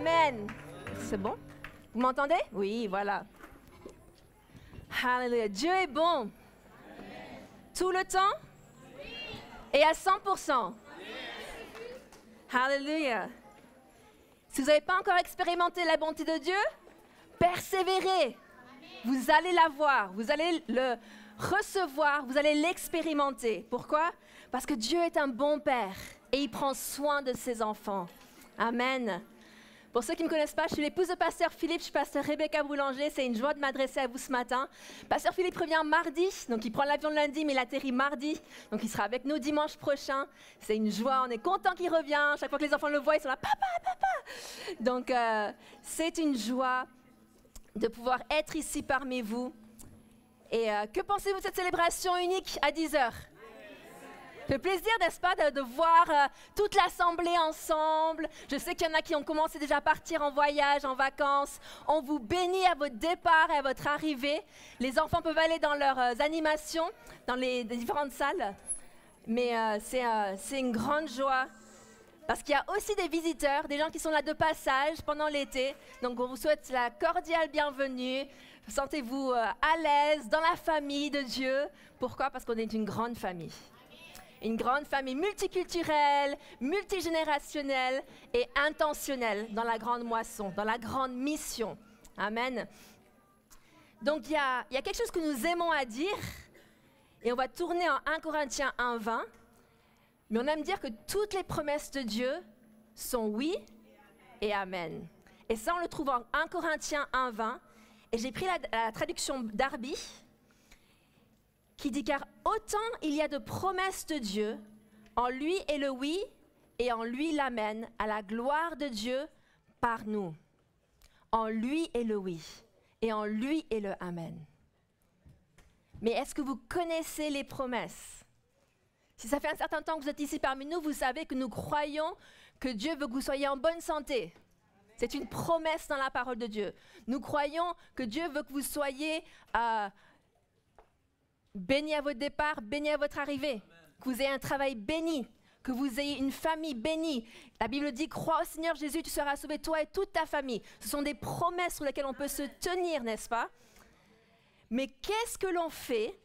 Amen. C'est bon? Vous m'entendez? Oui, voilà. Alléluia. Dieu est bon. Tout le temps? Et à 100%. Alléluia. Si vous n'avez pas encore expérimenté la bonté de Dieu, persévérez. Vous allez la voir, vous allez le recevoir, vous allez l'expérimenter. Pourquoi? Parce que Dieu est un bon Père et il prend soin de ses enfants. Amen. Pour ceux qui ne me connaissent pas, je suis l'épouse de Pasteur Philippe, je suis Pasteur Rebecca Boulanger. C'est une joie de m'adresser à vous ce matin. Pasteur Philippe revient mardi, donc il prend l'avion le lundi, mais il atterrit mardi. Donc il sera avec nous dimanche prochain. C'est une joie, on est content qu'il revient. Chaque fois que les enfants le voient, ils sont là, papa, papa. Donc c'est une joie de pouvoir être ici parmi vous. Et que pensez-vous de cette célébration unique à 10h? Ça fait plaisir, n'est-ce pas, de voir toute l'assemblée ensemble. Je sais qu'il y en a qui ont commencé déjà à partir en voyage, en vacances. On vous bénit à votre départ et à votre arrivée. Les enfants peuvent aller dans leurs animations, dans les différentes salles. Mais c'est une grande joie. Parce qu'il y a aussi des visiteurs, des gens qui sont là de passage pendant l'été. Donc on vous souhaite la cordiale bienvenue. Sentez-vous à l'aise dans la famille de Dieu. Pourquoi? Parce qu'on est une grande famille. Une grande famille multiculturelle, multigénérationnelle et intentionnelle dans la grande moisson, dans la grande mission. Amen. Donc il y a quelque chose que nous aimons à dire, et on va tourner en 1 Corinthiens 1:20, mais on aime dire que toutes les promesses de Dieu sont oui et amen. Et ça, on le trouve en 1 Corinthiens 1:20, et j'ai pris la traduction Darby, qui dit « Car autant il y a de promesses de Dieu, en lui est le oui et en lui l'amen, à la gloire de Dieu par nous. En lui est le oui et en lui est le amen. » Mais est-ce que vous connaissez les promesses? Si ça fait un certain temps que vous êtes ici parmi nous, vous savez que nous croyons que Dieu veut que vous soyez en bonne santé. C'est une promesse dans la parole de Dieu. Nous croyons que Dieu veut que vous soyez béni à votre départ, béni à votre arrivée. Amen. Que vous ayez un travail béni, que vous ayez une famille bénie. La Bible dit, crois au Seigneur Jésus, tu seras sauvé, toi et toute ta famille. Ce sont des promesses sur lesquelles on peut se tenir, n'est-ce pas? Mais qu'est-ce que l'on fait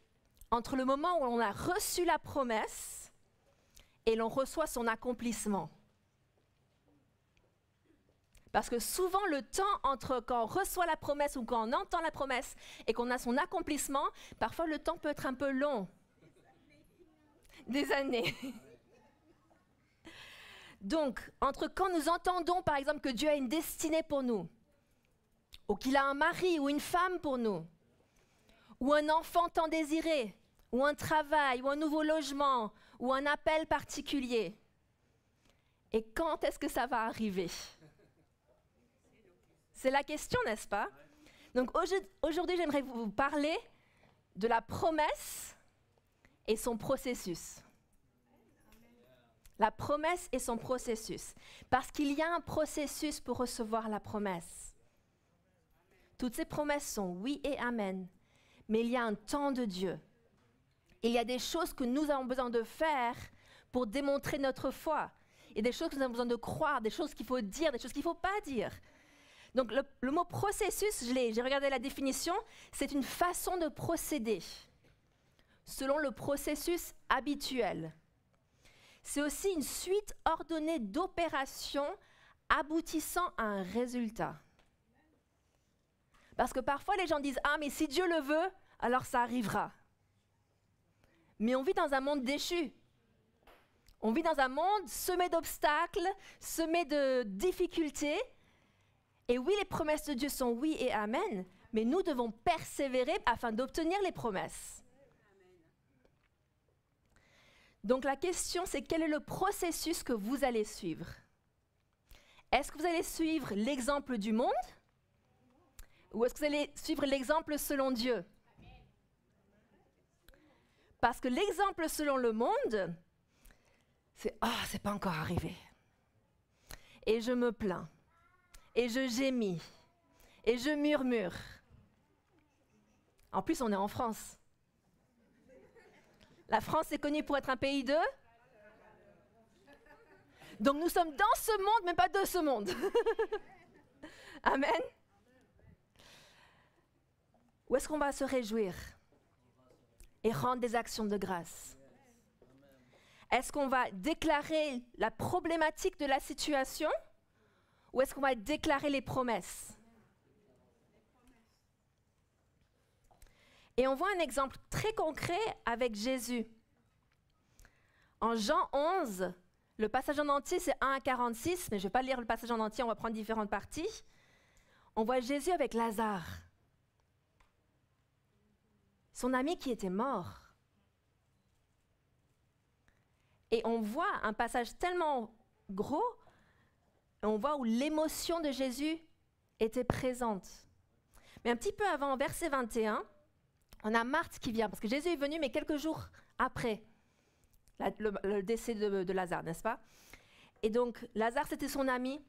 entre le moment où on a reçu la promesse et l'on reçoit son accomplissement? Parce que souvent, le temps entre quand on reçoit la promesse ou quand on entend la promesse et qu'on a son accomplissement, parfois le temps peut être un peu long. Des années. Donc, entre quand nous entendons, par exemple, que Dieu a une destinée pour nous, ou qu'il a un mari ou une femme pour nous, ou un enfant tant désiré, ou un travail, ou un nouveau logement, ou un appel particulier, et quand est-ce que ça va arriver? C'est la question, n'est-ce pas? Donc aujourd'hui, j'aimerais vous parler de la promesse et son processus. La promesse et son processus. Parce qu'il y a un processus pour recevoir la promesse. Toutes ces promesses sont oui et amen. Mais il y a un temps de Dieu. Il y a des choses que nous avons besoin de faire pour démontrer notre foi. Il y a des choses que nous avons besoin de croire, des choses qu'il faut dire, des choses qu'il ne faut pas dire. Donc le mot processus, j'ai regardé la définition, c'est une façon de procéder selon le processus habituel. C'est aussi une suite ordonnée d'opérations aboutissant à un résultat. Parce que parfois les gens disent « Ah, mais si Dieu le veut, alors ça arrivera. » Mais on vit dans un monde déchu. On vit dans un monde semé d'obstacles, semé de difficultés. Et oui, les promesses de Dieu sont oui et amen, mais nous devons persévérer afin d'obtenir les promesses. Donc la question, c'est quel est le processus que vous allez suivre? Est-ce que vous allez suivre l'exemple du monde? Ou est-ce que vous allez suivre l'exemple selon Dieu? Parce que l'exemple selon le monde, c'est « Ah, c'est pas encore arrivé. » Et je me plains. Et je gémis, et je murmure. En plus, on est en France. La France est connue pour être un pays de... Donc nous sommes dans ce monde, mais pas de ce monde. Amen. Où est-ce qu'on va se réjouir et rendre des actions de grâce? Est-ce qu'on va déclarer la problématique de la situation ou est-ce qu'on va déclarer les promesses? Et on voit un exemple très concret avec Jésus. En Jean 11, le passage en entier, c'est 1 à 46, mais je ne vais pas lire le passage en entier, on va prendre différentes parties. On voit Jésus avec Lazare, son ami qui était mort. Et on voit un passage tellement gros, on voit où l'émotion de Jésus était présente. Mais un petit peu avant, verset 21, on a Marthe qui vient, parce que Jésus est venu, mais quelques jours après le décès de Lazare, n'est-ce pas? Et donc, Lazare, c'était son ami,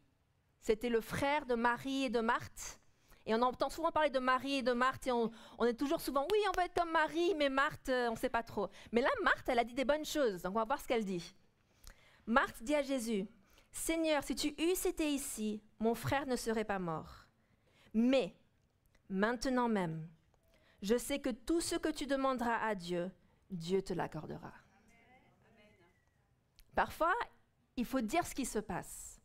c'était le frère de Marie et de Marthe. Et on entend souvent parler de Marie et de Marthe, et on est toujours souvent, oui, on va être comme Marie, mais Marthe, on ne sait pas trop. Mais là, Marthe, elle a dit des bonnes choses, donc on va voir ce qu'elle dit. Marthe dit à Jésus, « Seigneur, si tu eusses été ici, mon frère ne serait pas mort. Mais, maintenant même, je sais que tout ce que tu demanderas à Dieu, Dieu te l'accordera. » Parfois, il faut dire ce qui se passe,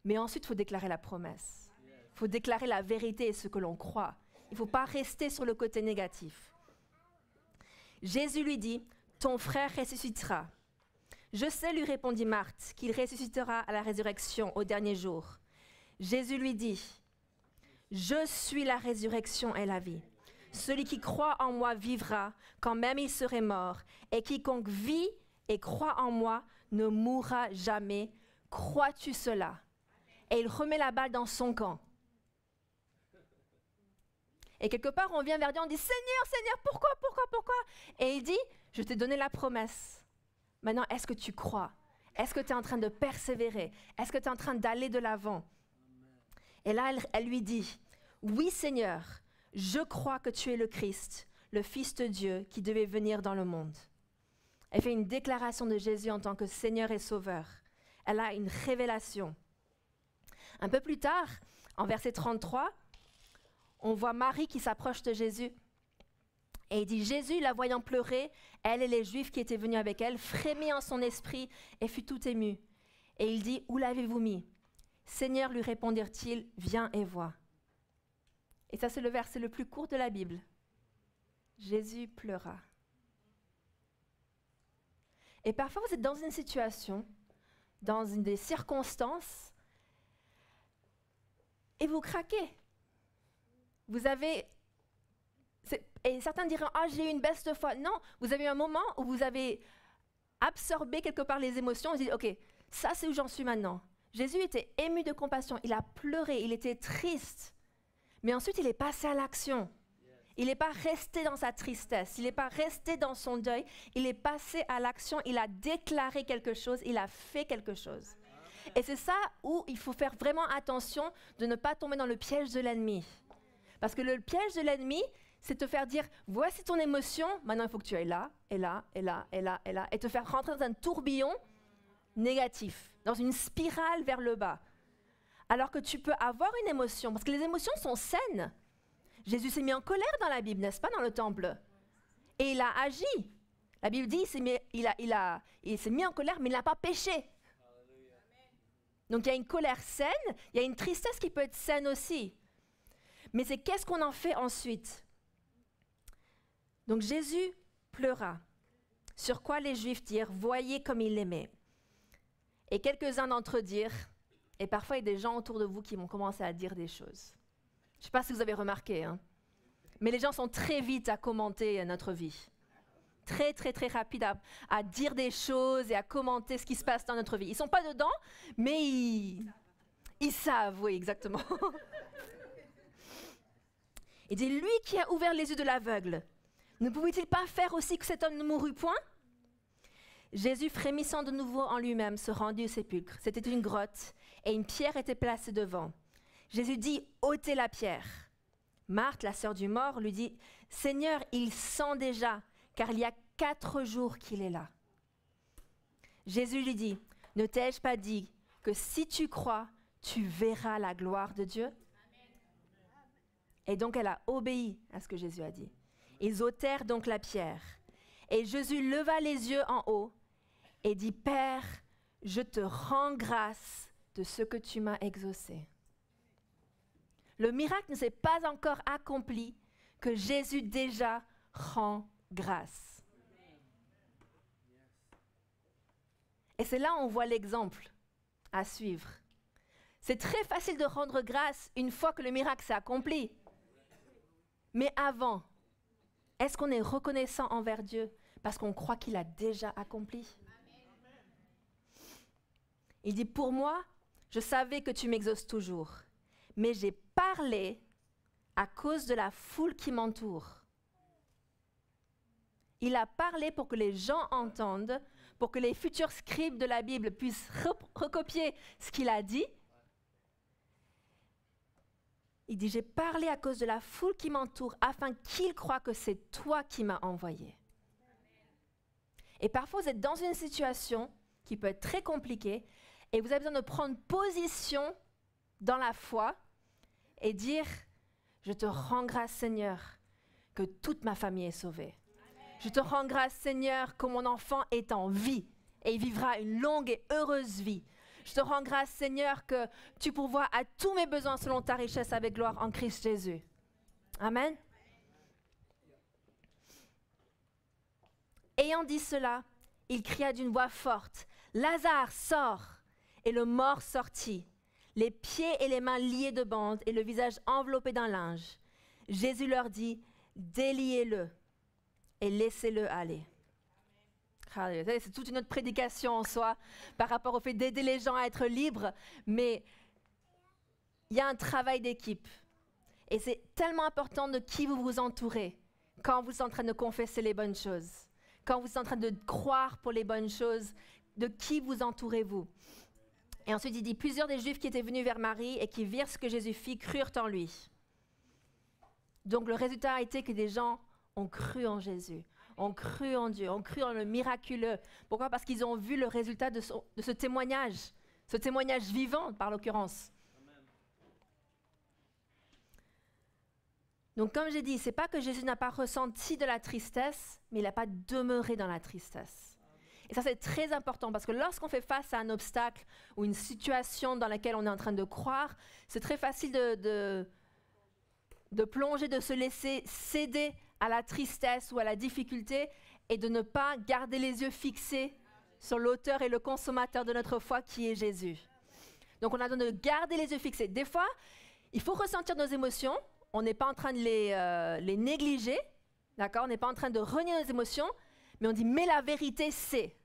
mais ensuite, il faut déclarer la promesse. Il faut déclarer la vérité et ce que l'on croit. Il ne faut pas rester sur le côté négatif. Jésus lui dit, « Ton frère ressuscitera. » « Je sais, lui répondit Marthe, qu'il ressuscitera à la résurrection au dernier jour. Jésus lui dit, « Je suis la résurrection et la vie. Celui qui croit en moi vivra, quand même il serait mort, et quiconque vit et croit en moi ne mourra jamais. Crois-tu cela? » Et il remet la balle dans son camp. Et quelque part, on vient vers Dieu, on dit, « Seigneur, Seigneur, pourquoi? » Et il dit, « Je t'ai donné la promesse. Maintenant, est-ce que tu crois? Est-ce que tu es en train de persévérer? Est-ce que tu es en train d'aller de l'avant? » Et là, elle lui dit, « Oui, Seigneur, je crois que tu es le Christ, le Fils de Dieu qui devait venir dans le monde. » Elle fait une déclaration de Jésus en tant que Seigneur et Sauveur. Elle a une révélation. Un peu plus tard, en verset 33, on voit Marie qui s'approche de Jésus. Et il dit, Jésus, la voyant pleurer, elle et les Juifs qui étaient venus avec elle, frémit en son esprit et fut tout ému. Et il dit, où l'avez-vous mis? Seigneur, lui répondirent-ils, viens et vois. Et ça, c'est le verset le plus court de la Bible. Jésus pleura. Et parfois, vous êtes dans une situation, dans des circonstances, et vous craquez. Vous avez... Et certains diraient, « Ah, j'ai eu une baisse de foi. » Non, vous avez eu un moment où vous avez absorbé quelque part les émotions. Vous dites, « Ok, ça c'est où j'en suis maintenant. » Jésus était ému de compassion, il a pleuré, il était triste. Mais ensuite, il est passé à l'action. Il n'est pas resté dans sa tristesse, il n'est pas resté dans son deuil. Il est passé à l'action, il a déclaré quelque chose, il a fait quelque chose. Et c'est ça où il faut faire vraiment attention de ne pas tomber dans le piège de l'ennemi. Parce que le piège de l'ennemi, c'est te faire dire, voici ton émotion, maintenant il faut que tu ailles là, et là, et là, et là, et là, et te faire rentrer dans un tourbillon négatif, dans une spirale vers le bas. Alors que tu peux avoir une émotion, parce que les émotions sont saines. Jésus s'est mis en colère dans la Bible, n'est-ce pas, dans le temple? Et il a agi. La Bible dit, il s'est mis en colère, mais il n'a pas péché. Donc il y a une colère saine, il y a une tristesse qui peut être saine aussi. Mais c'est qu'est-ce qu'on en fait ensuite? Donc Jésus pleura, sur quoi les Juifs dirent, voyez comme il l'aimait. Et quelques-uns d'entre eux dirent, et parfois il y a des gens autour de vous qui vont commencer à dire des choses. Je ne sais pas si vous avez remarqué, hein, mais les gens sont très vite à commenter notre vie. Très, très, très rapides à dire des choses et à commenter ce qui se passe dans notre vie. Ils ne sont pas dedans, mais ils savent, oui, exactement. Il dit, lui qui a ouvert les yeux de l'aveugle, ne pouvait-il pas faire aussi que cet homme ne mourût point? Jésus, frémissant de nouveau en lui-même, se rendit au sépulcre. C'était une grotte, et une pierre était placée devant. Jésus dit, ôtez la pierre. Marthe, la sœur du mort, lui dit, Seigneur, il sent déjà, car il y a 4 jours qu'il est là. Jésus lui dit, ne t'ai-je pas dit que si tu crois, tu verras la gloire de Dieu? Et donc elle a obéi à ce que Jésus a dit. Ils ôtèrent donc la pierre. Et Jésus leva les yeux en haut et dit, Père, je te rends grâce de ce que tu m'as exaucé. Le miracle ne s'est pas encore accompli que Jésus déjà rend grâce. Et c'est là où on voit l'exemple à suivre. C'est très facile de rendre grâce une fois que le miracle s'est accompli. Mais avant, est-ce qu'on est reconnaissant envers Dieu parce qu'on croit qu'il a déjà accompli? Il dit, pour moi, je savais que tu m'exauces toujours, mais j'ai parlé à cause de la foule qui m'entoure. Il a parlé pour que les gens entendent, pour que les futurs scribes de la Bible puissent recopier ce qu'il a dit. Il dit, j'ai parlé à cause de la foule qui m'entoure, afin qu'ils croient que c'est toi qui m'as envoyé. Et parfois, vous êtes dans une situation qui peut être très compliquée, et vous avez besoin de prendre position dans la foi et dire, je te rends grâce, Seigneur, que toute ma famille est sauvée. Je te rends grâce, Seigneur, que mon enfant est en vie et il vivra une longue et heureuse vie. Je te rends grâce, Seigneur, que tu pourvois à tous mes besoins selon ta richesse avec gloire en Christ Jésus. Amen. Ayant dit cela, il cria d'une voix forte, « Lazare, sors !» Et le mort sortit, les pieds et les mains liés de bandes et le visage enveloppé d'un linge. Jésus leur dit, « Déliez-le et laissez-le aller. » C'est toute une autre prédication en soi par rapport au fait d'aider les gens à être libres, mais il y a un travail d'équipe. Et c'est tellement important de qui vous vous entourez quand vous êtes en train de confesser les bonnes choses, quand vous êtes en train de croire pour les bonnes choses, de qui vous entourez-vous. Et ensuite, il dit, plusieurs des Juifs qui étaient venus vers Marie et qui virent ce que Jésus fit, crurent en lui. Donc le résultat a été que des gens ont cru en Jésus, ont cru en Dieu, ont cru en le miraculeux. Pourquoi? Parce qu'ils ont vu le résultat de ce témoignage vivant par l'occurrence. Donc comme j'ai dit, ce n'est pas que Jésus n'a pas ressenti de la tristesse, mais il n'a pas demeuré dans la tristesse. Et ça, c'est très important parce que lorsqu'on fait face à un obstacle ou une situation dans laquelle on est en train de croire, c'est très facile de plonger, de se laisser céder à la tristesse ou à la difficulté et de ne pas garder les yeux fixés sur l'auteur et le consommateur de notre foi qui est Jésus. Donc, on a besoin de garder les yeux fixés. Des fois, il faut ressentir nos émotions. On n'est pas en train de les négliger, d'accord? On n'est pas en train de renier nos émotions, mais on dit, mais la vérité, c'est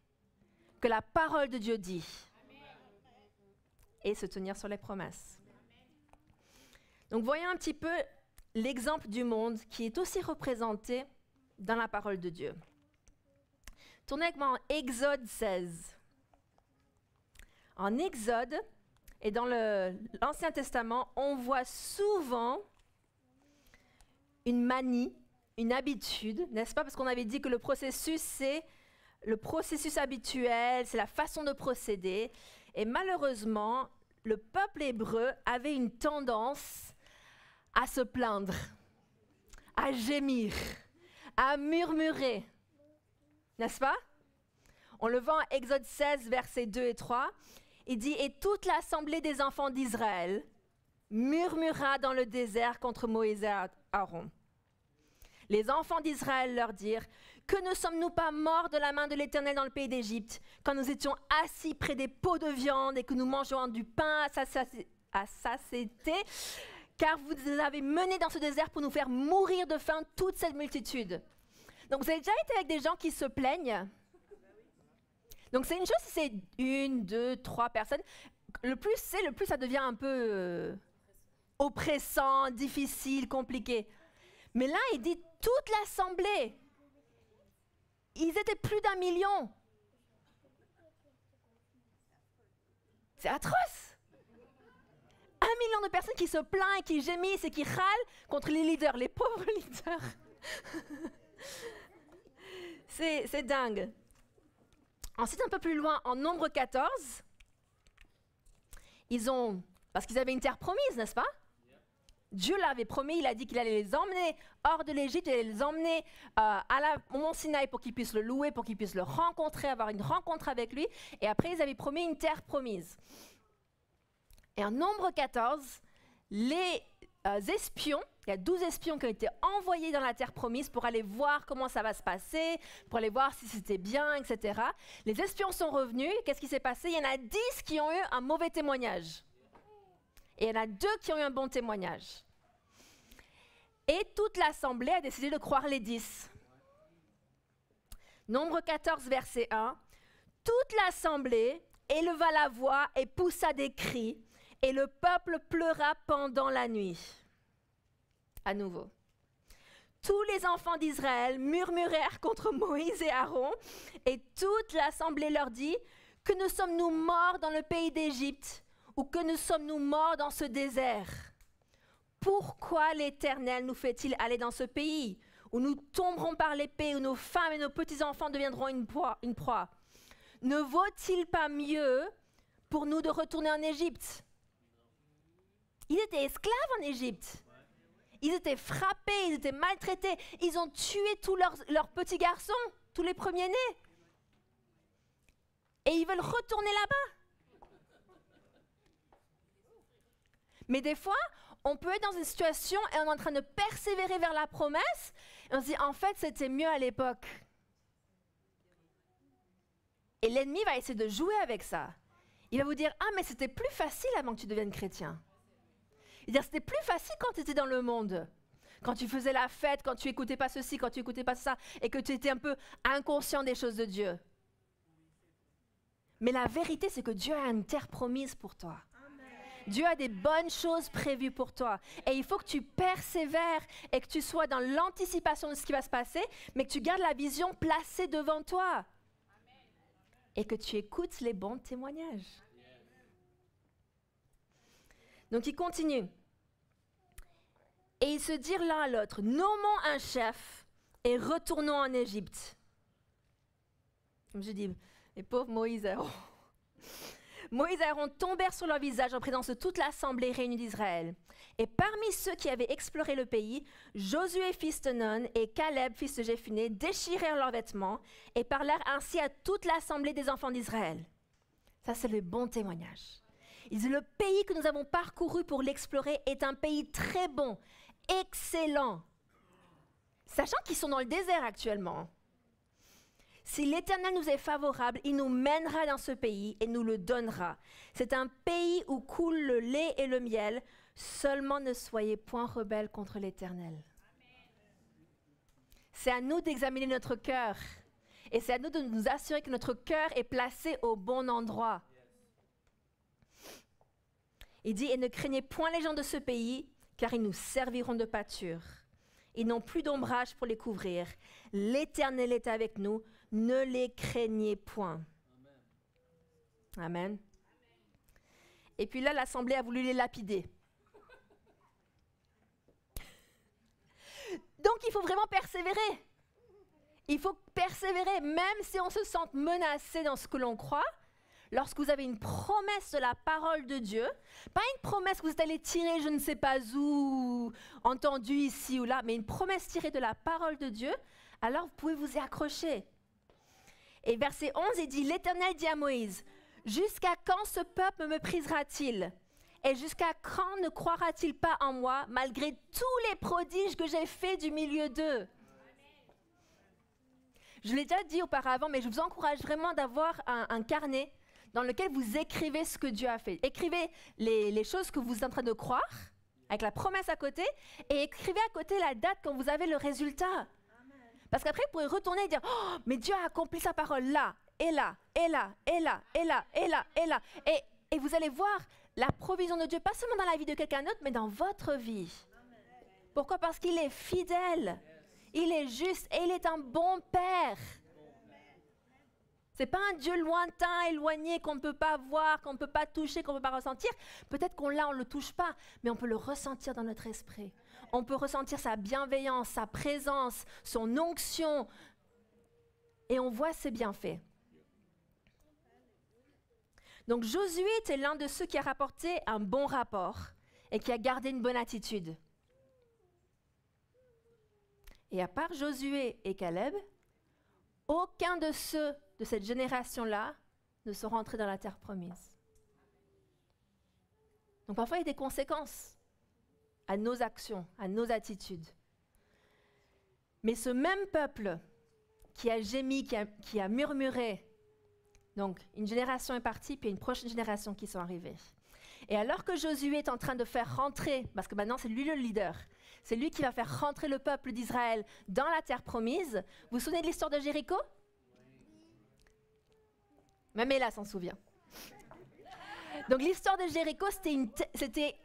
que la parole de Dieu dit. Et se tenir sur les promesses. Donc, voyons un petit peu l'exemple du monde qui est aussi représenté dans la parole de Dieu. Tournez avec moi en Exode 16. En Exode et dans l'Ancien Testament, on voit souvent une manie, une habitude, n'est-ce pas? Parce qu'on avait dit que le processus, c'est le processus habituel, c'est la façon de procéder. Et malheureusement, le peuple hébreu avait une tendance à se plaindre, à gémir, à murmurer. N'est-ce pas? On le voit en Exode 16, versets 2 et 3. Il dit « Et toute l'assemblée des enfants d'Israël murmura dans le désert contre Moïse et Aaron. Les enfants d'Israël leur dirent « Que ne sommes-nous pas morts de la main de l'Éternel dans le pays d'Égypte, quand nous étions assis près des pots de viande et que nous mangeons du pain à satiété, car vous nous avez menés dans ce désert pour nous faire mourir de faim toute cette multitude. » Donc vous avez déjà été avec des gens qui se plaignent? Donc c'est une chose si c'est 1, 2, 3 personnes. Le plus ça devient un peu oppressant, difficile, compliqué. Mais là, il dit toute l'assemblée. Ils étaient plus d'1 million. C'est atroce. 1 million de personnes qui se plaignent, qui gémissent et qui râlent contre les leaders, les pauvres leaders. C'est dingue. Ensuite, un peu plus loin, en Nombre 14, parce qu'ils avaient une terre promise, n'est-ce pas? Dieu l'avait promis, il a dit qu'il allait les emmener hors de l'Égypte, il allait les emmener au mont Sinaï pour qu'ils puissent le louer, pour qu'ils puissent le rencontrer, avoir une rencontre avec lui. Et après, ils avaient promis une terre promise. Et en Nombre 14, les espions, il y a 12 espions qui ont été envoyés dans la terre promise pour aller voir comment ça va se passer, pour aller voir si c'était bien, etc. Les espions sont revenus, qu'est-ce qui s'est passé? Il y en a 10 qui ont eu un mauvais témoignage. Et il y en a 2 qui ont eu un bon témoignage. Et toute l'assemblée a décidé de croire les 10. Nombre 14, verset 1. Toute l'assemblée éleva la voix et poussa des cris, et le peuple pleura pendant la nuit. À nouveau. Tous les enfants d'Israël murmurèrent contre Moïse et Aaron, et toute l'assemblée leur dit: que ne sommes-nous morts dans le pays d'Égypte, ou que ne sommes-nous morts dans ce désert? Pourquoi l'Éternel nous fait-il aller dans ce pays, où nous tomberons par l'épée, où nos femmes et nos petits-enfants deviendront une proie? Ne vaut-il pas mieux pour nous de retourner en Égypte? Ils étaient esclaves en Égypte. Ils étaient frappés, ils étaient maltraités. Ils ont tué tous leurs petits garçons, tous les premiers-nés. Et ils veulent retourner là-bas. Mais des fois, on peut être dans une situation et on est en train de persévérer vers la promesse. Et on se dit, en fait, c'était mieux à l'époque. Et l'ennemi va essayer de jouer avec ça. Il va vous dire, ah, mais c'était plus facile avant que tu deviennes chrétien. Il va dire, c'était plus facile quand tu étais dans le monde. Quand tu faisais la fête, quand tu écoutais pas ceci, quand tu écoutais pas ça, et que tu étais un peu inconscient des choses de Dieu. Mais la vérité, c'est que Dieu a une terre promise pour toi. Dieu a des bonnes choses prévues pour toi. Et il faut que tu persévères et que tu sois dans l'anticipation de ce qui va se passer, mais que tu gardes la vision placée devant toi. Et que tu écoutes les bons témoignages. Donc il continue. Et ils se dirent l'un à l'autre, nommons un chef et retournons en Égypte. Comme je dis, les pauvres Moïse et Aaron. Moïse et Aaron tombèrent sur leur visage en présence de toute l'assemblée réunie d'Israël. Et parmi ceux qui avaient exploré le pays, Josué fils de Nun et Caleb fils de Jephunnée déchirèrent leurs vêtements et parlèrent ainsi à toute l'assemblée des enfants d'Israël. Ça, c'est le bon témoignage. Ils disent, le pays que nous avons parcouru pour l'explorer est un pays très bon, excellent. Sachant qu'ils sont dans le désert actuellement. Si l'Éternel nous est favorable, il nous mènera dans ce pays et nous le donnera. C'est un pays où coule le lait et le miel. Seulement ne soyez point rebelles contre l'Éternel. C'est à nous d'examiner notre cœur. Et c'est à nous de nous assurer que notre cœur est placé au bon endroit. Il dit, et ne craignez point les gens de ce pays, car ils nous serviront de pâture. Ils n'ont plus d'ombrage pour les couvrir. L'Éternel est avec nous. Ne les craignez point. Amen. Et puis là, l'assemblée a voulu les lapider. Donc, il faut vraiment persévérer. Il faut persévérer, même si on se sent menacé dans ce que l'on croit. Lorsque vous avez une promesse de la parole de Dieu, pas une promesse que vous êtes allé tirer je ne sais pas où, entendue ici ou là, mais une promesse tirée de la parole de Dieu, alors vous pouvez vous y accrocher. Et verset 11, il dit, l'Éternel dit à Moïse, jusqu'à quand ce peuple me méprisera-t-il? Et jusqu'à quand ne croira-t-il pas en moi, malgré tous les prodiges que j'ai faits du milieu d'eux? Je l'ai déjà dit auparavant, mais je vous encourage vraiment d'avoir un carnet dans lequel vous écrivez ce que Dieu a fait. Écrivez les choses que vous êtes en train de croire, avec la promesse à côté, et écrivez à côté la date quand vous avez le résultat. Parce qu'après, vous pourrez retourner et dire, oh, mais Dieu a accompli sa parole là, et là, et là, et là, et là, et là, et là. Et vous allez voir la provision de Dieu, pas seulement dans la vie de quelqu'un d'autre, mais dans votre vie. Pourquoi? Parce qu'il est fidèle, il est juste, et il est un bon Père. Ce n'est pas un Dieu lointain, éloigné, qu'on ne peut pas voir, qu'on ne peut pas toucher, qu'on ne peut pas ressentir. Peut-être qu'on l'a, on ne le touche pas, mais on peut le ressentir dans notre esprit. On peut ressentir sa bienveillance, sa présence, son onction. Et on voit ses bienfaits. Donc Josué était l'un de ceux qui a rapporté un bon rapport. et qui a gardé une bonne attitude. Et à part Josué et Caleb, aucun de ceux de cette génération-là ne sont rentrés dans la terre promise. Donc parfois, il y a des conséquences à nos actions, à nos attitudes. Mais ce même peuple qui a gémi, qui a murmuré, donc une génération est partie, puis une prochaine génération qui sont arrivées. Et alors que Josué est en train de faire rentrer, parce que maintenant c'est lui le leader, c'est lui qui va faire rentrer le peuple d'Israël dans la terre promise. Vous vous souvenez de l'histoire de Jéricho? Même Ella s'en souvient. Donc l'histoire de Jéricho, c'était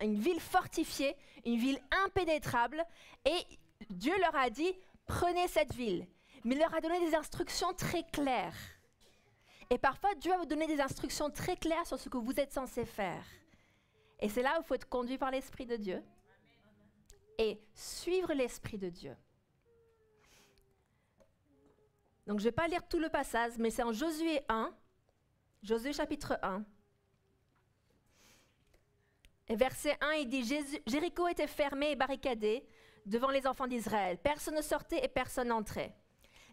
une ville fortifiée, une ville impénétrable, et Dieu leur a dit, prenez cette ville. Mais il leur a donné des instructions très claires. Et parfois, Dieu va vous donner des instructions très claires sur ce que vous êtes censé faire. Et c'est là où il faut être conduit par l'Esprit de Dieu et suivre l'Esprit de Dieu. Donc je ne vais pas lire tout le passage, mais c'est en Josué 1, Josué chapitre 1. Et verset 1, il dit « Jéricho était fermé et barricadé devant les enfants d'Israël. Personne ne sortait et personne n'entrait.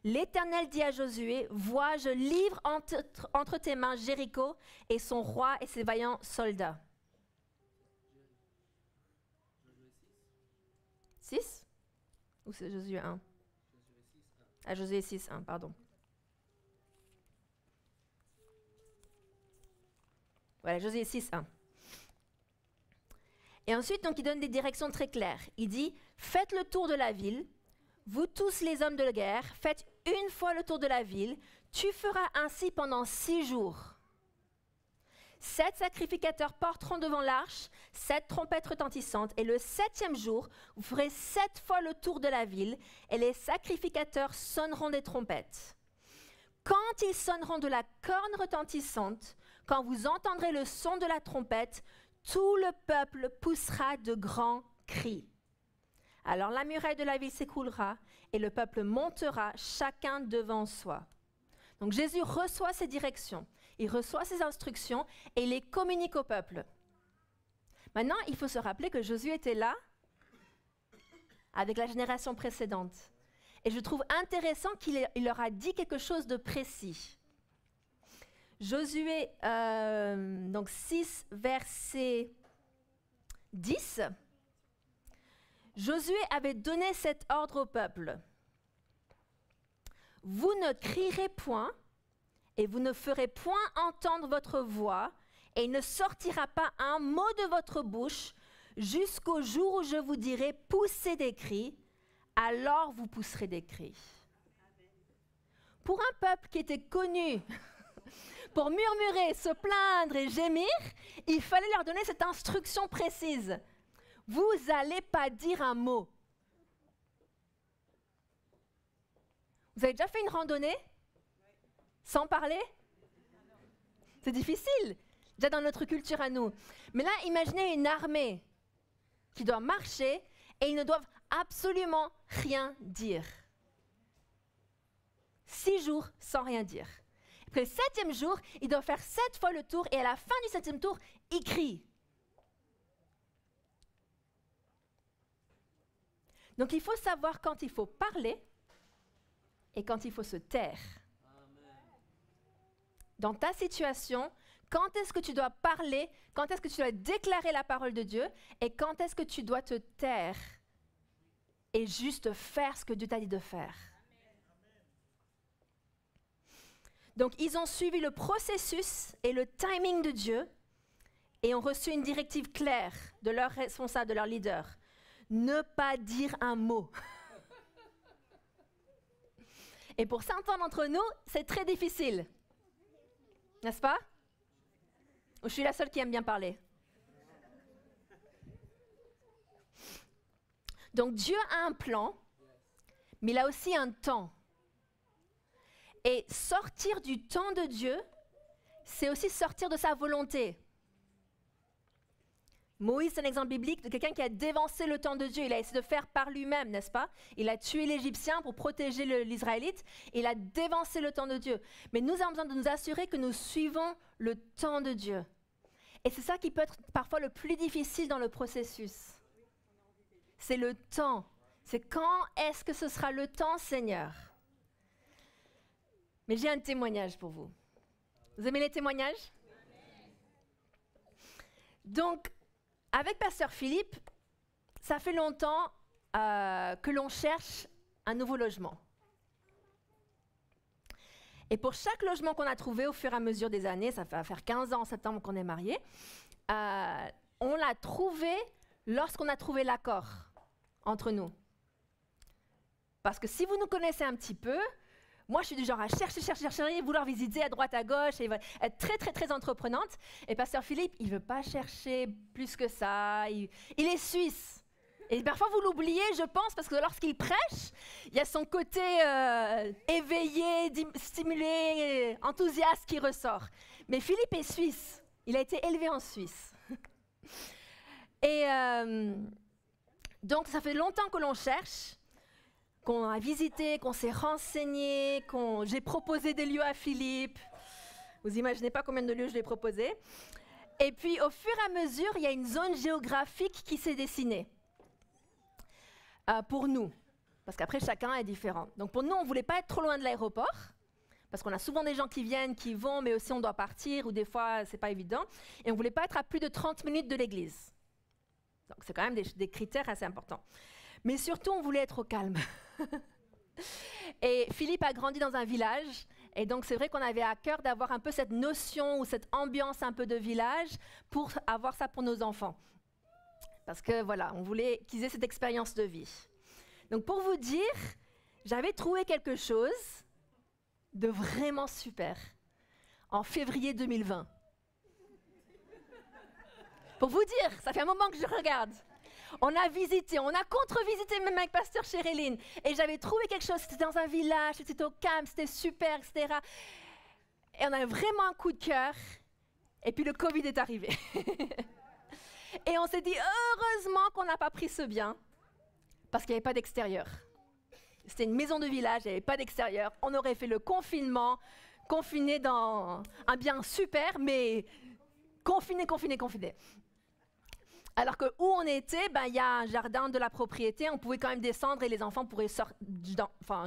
L'Éternel dit à Josué, « Vois, je livre entre tes mains Jéricho et son roi et ses vaillants soldats. » 6 ? Ou c'est Josué 1 ? Ah, Josué 6, 1, pardon. Voilà, Josué 6, 1. Et ensuite, donc, il donne des directions très claires. Il dit, faites le tour de la ville, vous tous les hommes de guerre, faites une fois le tour de la ville, tu feras ainsi pendant 6 jours. 7 sacrificateurs porteront devant l'arche 7 trompettes retentissantes, et le 7e jour, vous ferez 7 fois le tour de la ville, et les sacrificateurs sonneront des trompettes. Quand ils sonneront de la corne retentissante, quand vous entendrez le son de la trompette, tout le peuple poussera de grands cris. Alors la muraille de la ville s'écroulera et le peuple montera chacun devant soi. Donc Jésus reçoit ces directions, il reçoit ces instructions et il les communique au peuple. Maintenant, il faut se rappeler que Josué était là avec la génération précédente. Et je trouve intéressant qu'il leur a dit quelque chose de précis. Josué donc 6, verset 10. Josué avait donné cet ordre au peuple. Vous ne crierez point et vous ne ferez point entendre votre voix et il ne sortira pas un mot de votre bouche jusqu'au jour où je vous dirai poussez des cris, alors vous pousserez des cris. Pour un peuple qui était connu pour murmurer, se plaindre et gémir, il fallait leur donner cette instruction précise. Vous n'allez pas dire un mot. Vous avez déjà fait une randonnée sans parler? C'est difficile, déjà dans notre culture à nous. Mais là, imaginez une armée qui doit marcher et ils ne doivent absolument rien dire. 6 jours sans rien dire. Après le 7e jour, ils doivent faire 7 fois le tour et à la fin du 7e tour, ils crient. Donc il faut savoir quand il faut parler et quand il faut se taire. Dans ta situation, quand est-ce que tu dois parler, quand est-ce que tu dois déclarer la parole de Dieu et quand est-ce que tu dois te taire et juste faire ce que Dieu t'a dit de faire. Donc, ils ont suivi le processus et le timing de Dieu et ont reçu une directive claire de leur responsable, de leur leader. Ne pas dire un mot. Et pour certains d'entre nous, c'est très difficile. N'est-ce pas? Ou je suis la seule qui aime bien parler? Donc, Dieu a un plan, mais il a aussi un temps. Et sortir du temps de Dieu, c'est aussi sortir de sa volonté. Moïse, c'est un exemple biblique de quelqu'un qui a dévancé le temps de Dieu. Il a essayé de faire par lui-même, n'est-ce pas? Il a tué l'Égyptien pour protéger l'Israélite. Il a dévancé le temps de Dieu. Mais nous avons besoin de nous assurer que nous suivons le temps de Dieu. Et c'est ça qui peut être parfois le plus difficile dans le processus. C'est le temps. C'est quand est-ce que ce sera le temps, Seigneur? Mais j'ai un témoignage pour vous. Vous aimez les témoignages? Donc, avec Pasteur Philippe, ça fait longtemps que l'on cherche un nouveau logement. Et pour chaque logement qu'on a trouvé au fur et à mesure des années, ça va faire 15 ans en septembre qu'on est mariés, on l'a trouvé lorsqu'on a trouvé l'accord entre nous. Parce que si vous nous connaissez un petit peu, moi je suis du genre à chercher, vouloir visiter à droite, à gauche, et être très, très, très entreprenante. Et Pasteur Philippe, il ne veut pas chercher plus que ça, il est suisse. Et parfois, vous l'oubliez, je pense, parce que lorsqu'il prêche, il y a son côté éveillé, stimulé, enthousiaste qui ressort. Mais Philippe est suisse. Il a été élevé en Suisse. Et donc, ça fait longtemps que l'on cherche, qu'on a visité, qu'on s'est renseigné, j'ai proposé des lieux à Philippe. Vous imaginez pas combien de lieux je lui ai proposé. Et puis, au fur et à mesure, il y a une zone géographique qui s'est dessinée. Pour nous, parce qu'après chacun est différent. Donc pour nous, on ne voulait pas être trop loin de l'aéroport, parce qu'on a souvent des gens qui viennent, qui vont, mais aussi on doit partir, ou des fois, ce n'est pas évident. Et on ne voulait pas être à plus de 30 minutes de l'église. Donc c'est quand même des critères assez importants. Mais surtout, on voulait être au calme. Et Philippe a grandi dans un village, et donc c'est vrai qu'on avait à cœur d'avoir un peu cette notion, ou cette ambiance un peu de village, pour avoir ça pour nos enfants. Parce que voilà, on voulait qu'ils aient cette expérience de vie. Donc pour vous dire, j'avais trouvé quelque chose de vraiment super en février 2020. Pour vous dire, ça fait un moment que je regarde. On a visité, on a contre-visité même avec Pasteur Chéréline. Et j'avais trouvé quelque chose, c'était dans un village, c'était au calme, c'était super, etc. Et on avait vraiment un coup de cœur. Et puis le Covid est arrivé. Et on s'est dit, heureusement qu'on n'a pas pris ce bien, parce qu'il n'y avait pas d'extérieur. C'était une maison de village, il n'y avait pas d'extérieur. On aurait fait le confinement, confiné dans un bien super, mais confiné. Alors que où on était, il y a un jardin de la propriété, on pouvait quand même descendre et les enfants pourraient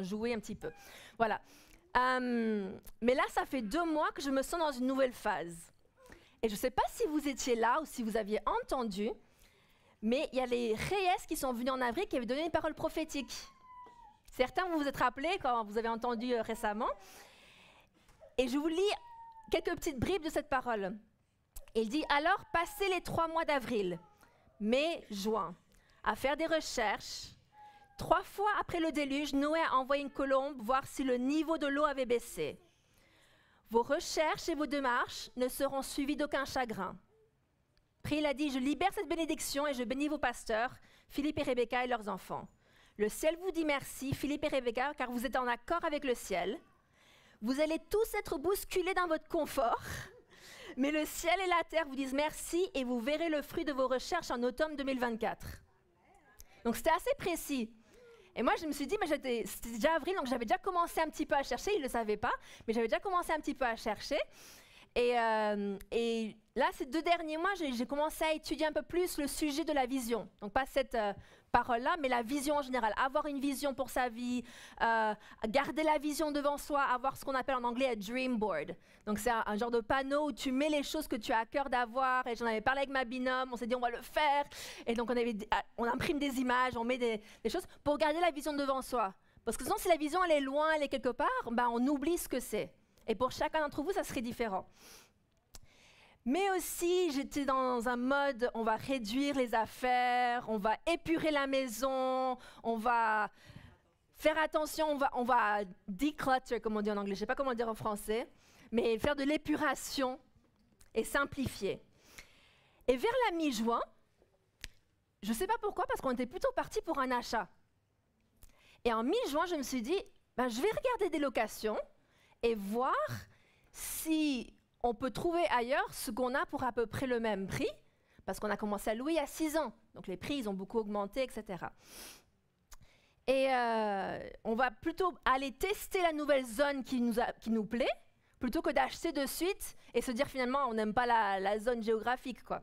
jouer un petit peu. Voilà. Mais là, ça fait 2 mois que je me sens dans une nouvelle phase. Et je ne sais pas si vous étiez là ou si vous aviez entendu, mais il y a les Reyes qui sont venus en avril qui avaient donné une parole prophétique. Certains vous vous êtes rappelés quand vous avez entendu récemment. Et je vous lis quelques petites bribes de cette parole. Il dit « Alors, passez les 3 mois d'avril, mai, juin, à faire des recherches. 3 fois après le déluge, Noé a envoyé une colombe voir si le niveau de l'eau avait baissé. Vos recherches et vos démarches ne seront suivies d'aucun chagrin. » Puis il a dit, « Je libère cette bénédiction et je bénis vos pasteurs, Philippe et Rebecca et leurs enfants. Le ciel vous dit merci, Philippe et Rebecca, car vous êtes en accord avec le ciel. Vous allez tous être bousculés dans votre confort, mais le ciel et la terre vous disent merci et vous verrez le fruit de vos recherches en automne 2024. » Donc c'était assez précis. Et moi, je me suis dit, c'était déjà avril, donc j'avais déjà commencé un petit peu à chercher. Ils ne le savaient pas, mais j'avais déjà commencé un petit peu à chercher. Et là, ces 2 derniers mois, j'ai commencé à étudier un peu plus le sujet de la vision. Donc pas cette parole-là, mais la vision en général. Avoir une vision pour sa vie, garder la vision devant soi, avoir ce qu'on appelle en anglais un dream board. Donc c'est un genre de panneau où tu mets les choses que tu as à cœur d'avoir. Et j'en avais parlé avec ma binôme, on s'est dit on va le faire. Et donc on imprime des images, on met des choses pour garder la vision devant soi. Parce que sinon, si la vision elle est loin, elle est quelque part, on oublie ce que c'est. Et pour chacun d'entre vous, ça serait différent. Mais aussi, j'étais dans un mode, on va réduire les affaires, on va épurer la maison, on va faire attention, on va declutter, comme on dit en anglais, je ne sais pas comment dire en français, mais faire de l'épuration et simplifier. Et vers la mi-juin, je ne sais pas pourquoi, parce qu'on était plutôt partis pour un achat. Et en mi-juin, je me suis dit, je vais regarder des locations et voir si on peut trouver ailleurs ce qu'on a pour à peu près le même prix, parce qu'on a commencé à louer il y a 6 ans. Donc les prix, ils ont beaucoup augmenté, etc. Et on va plutôt aller tester la nouvelle zone qui nous plaît, plutôt que d'acheter de suite et se dire finalement on n'aime pas la zone géographique, quoi.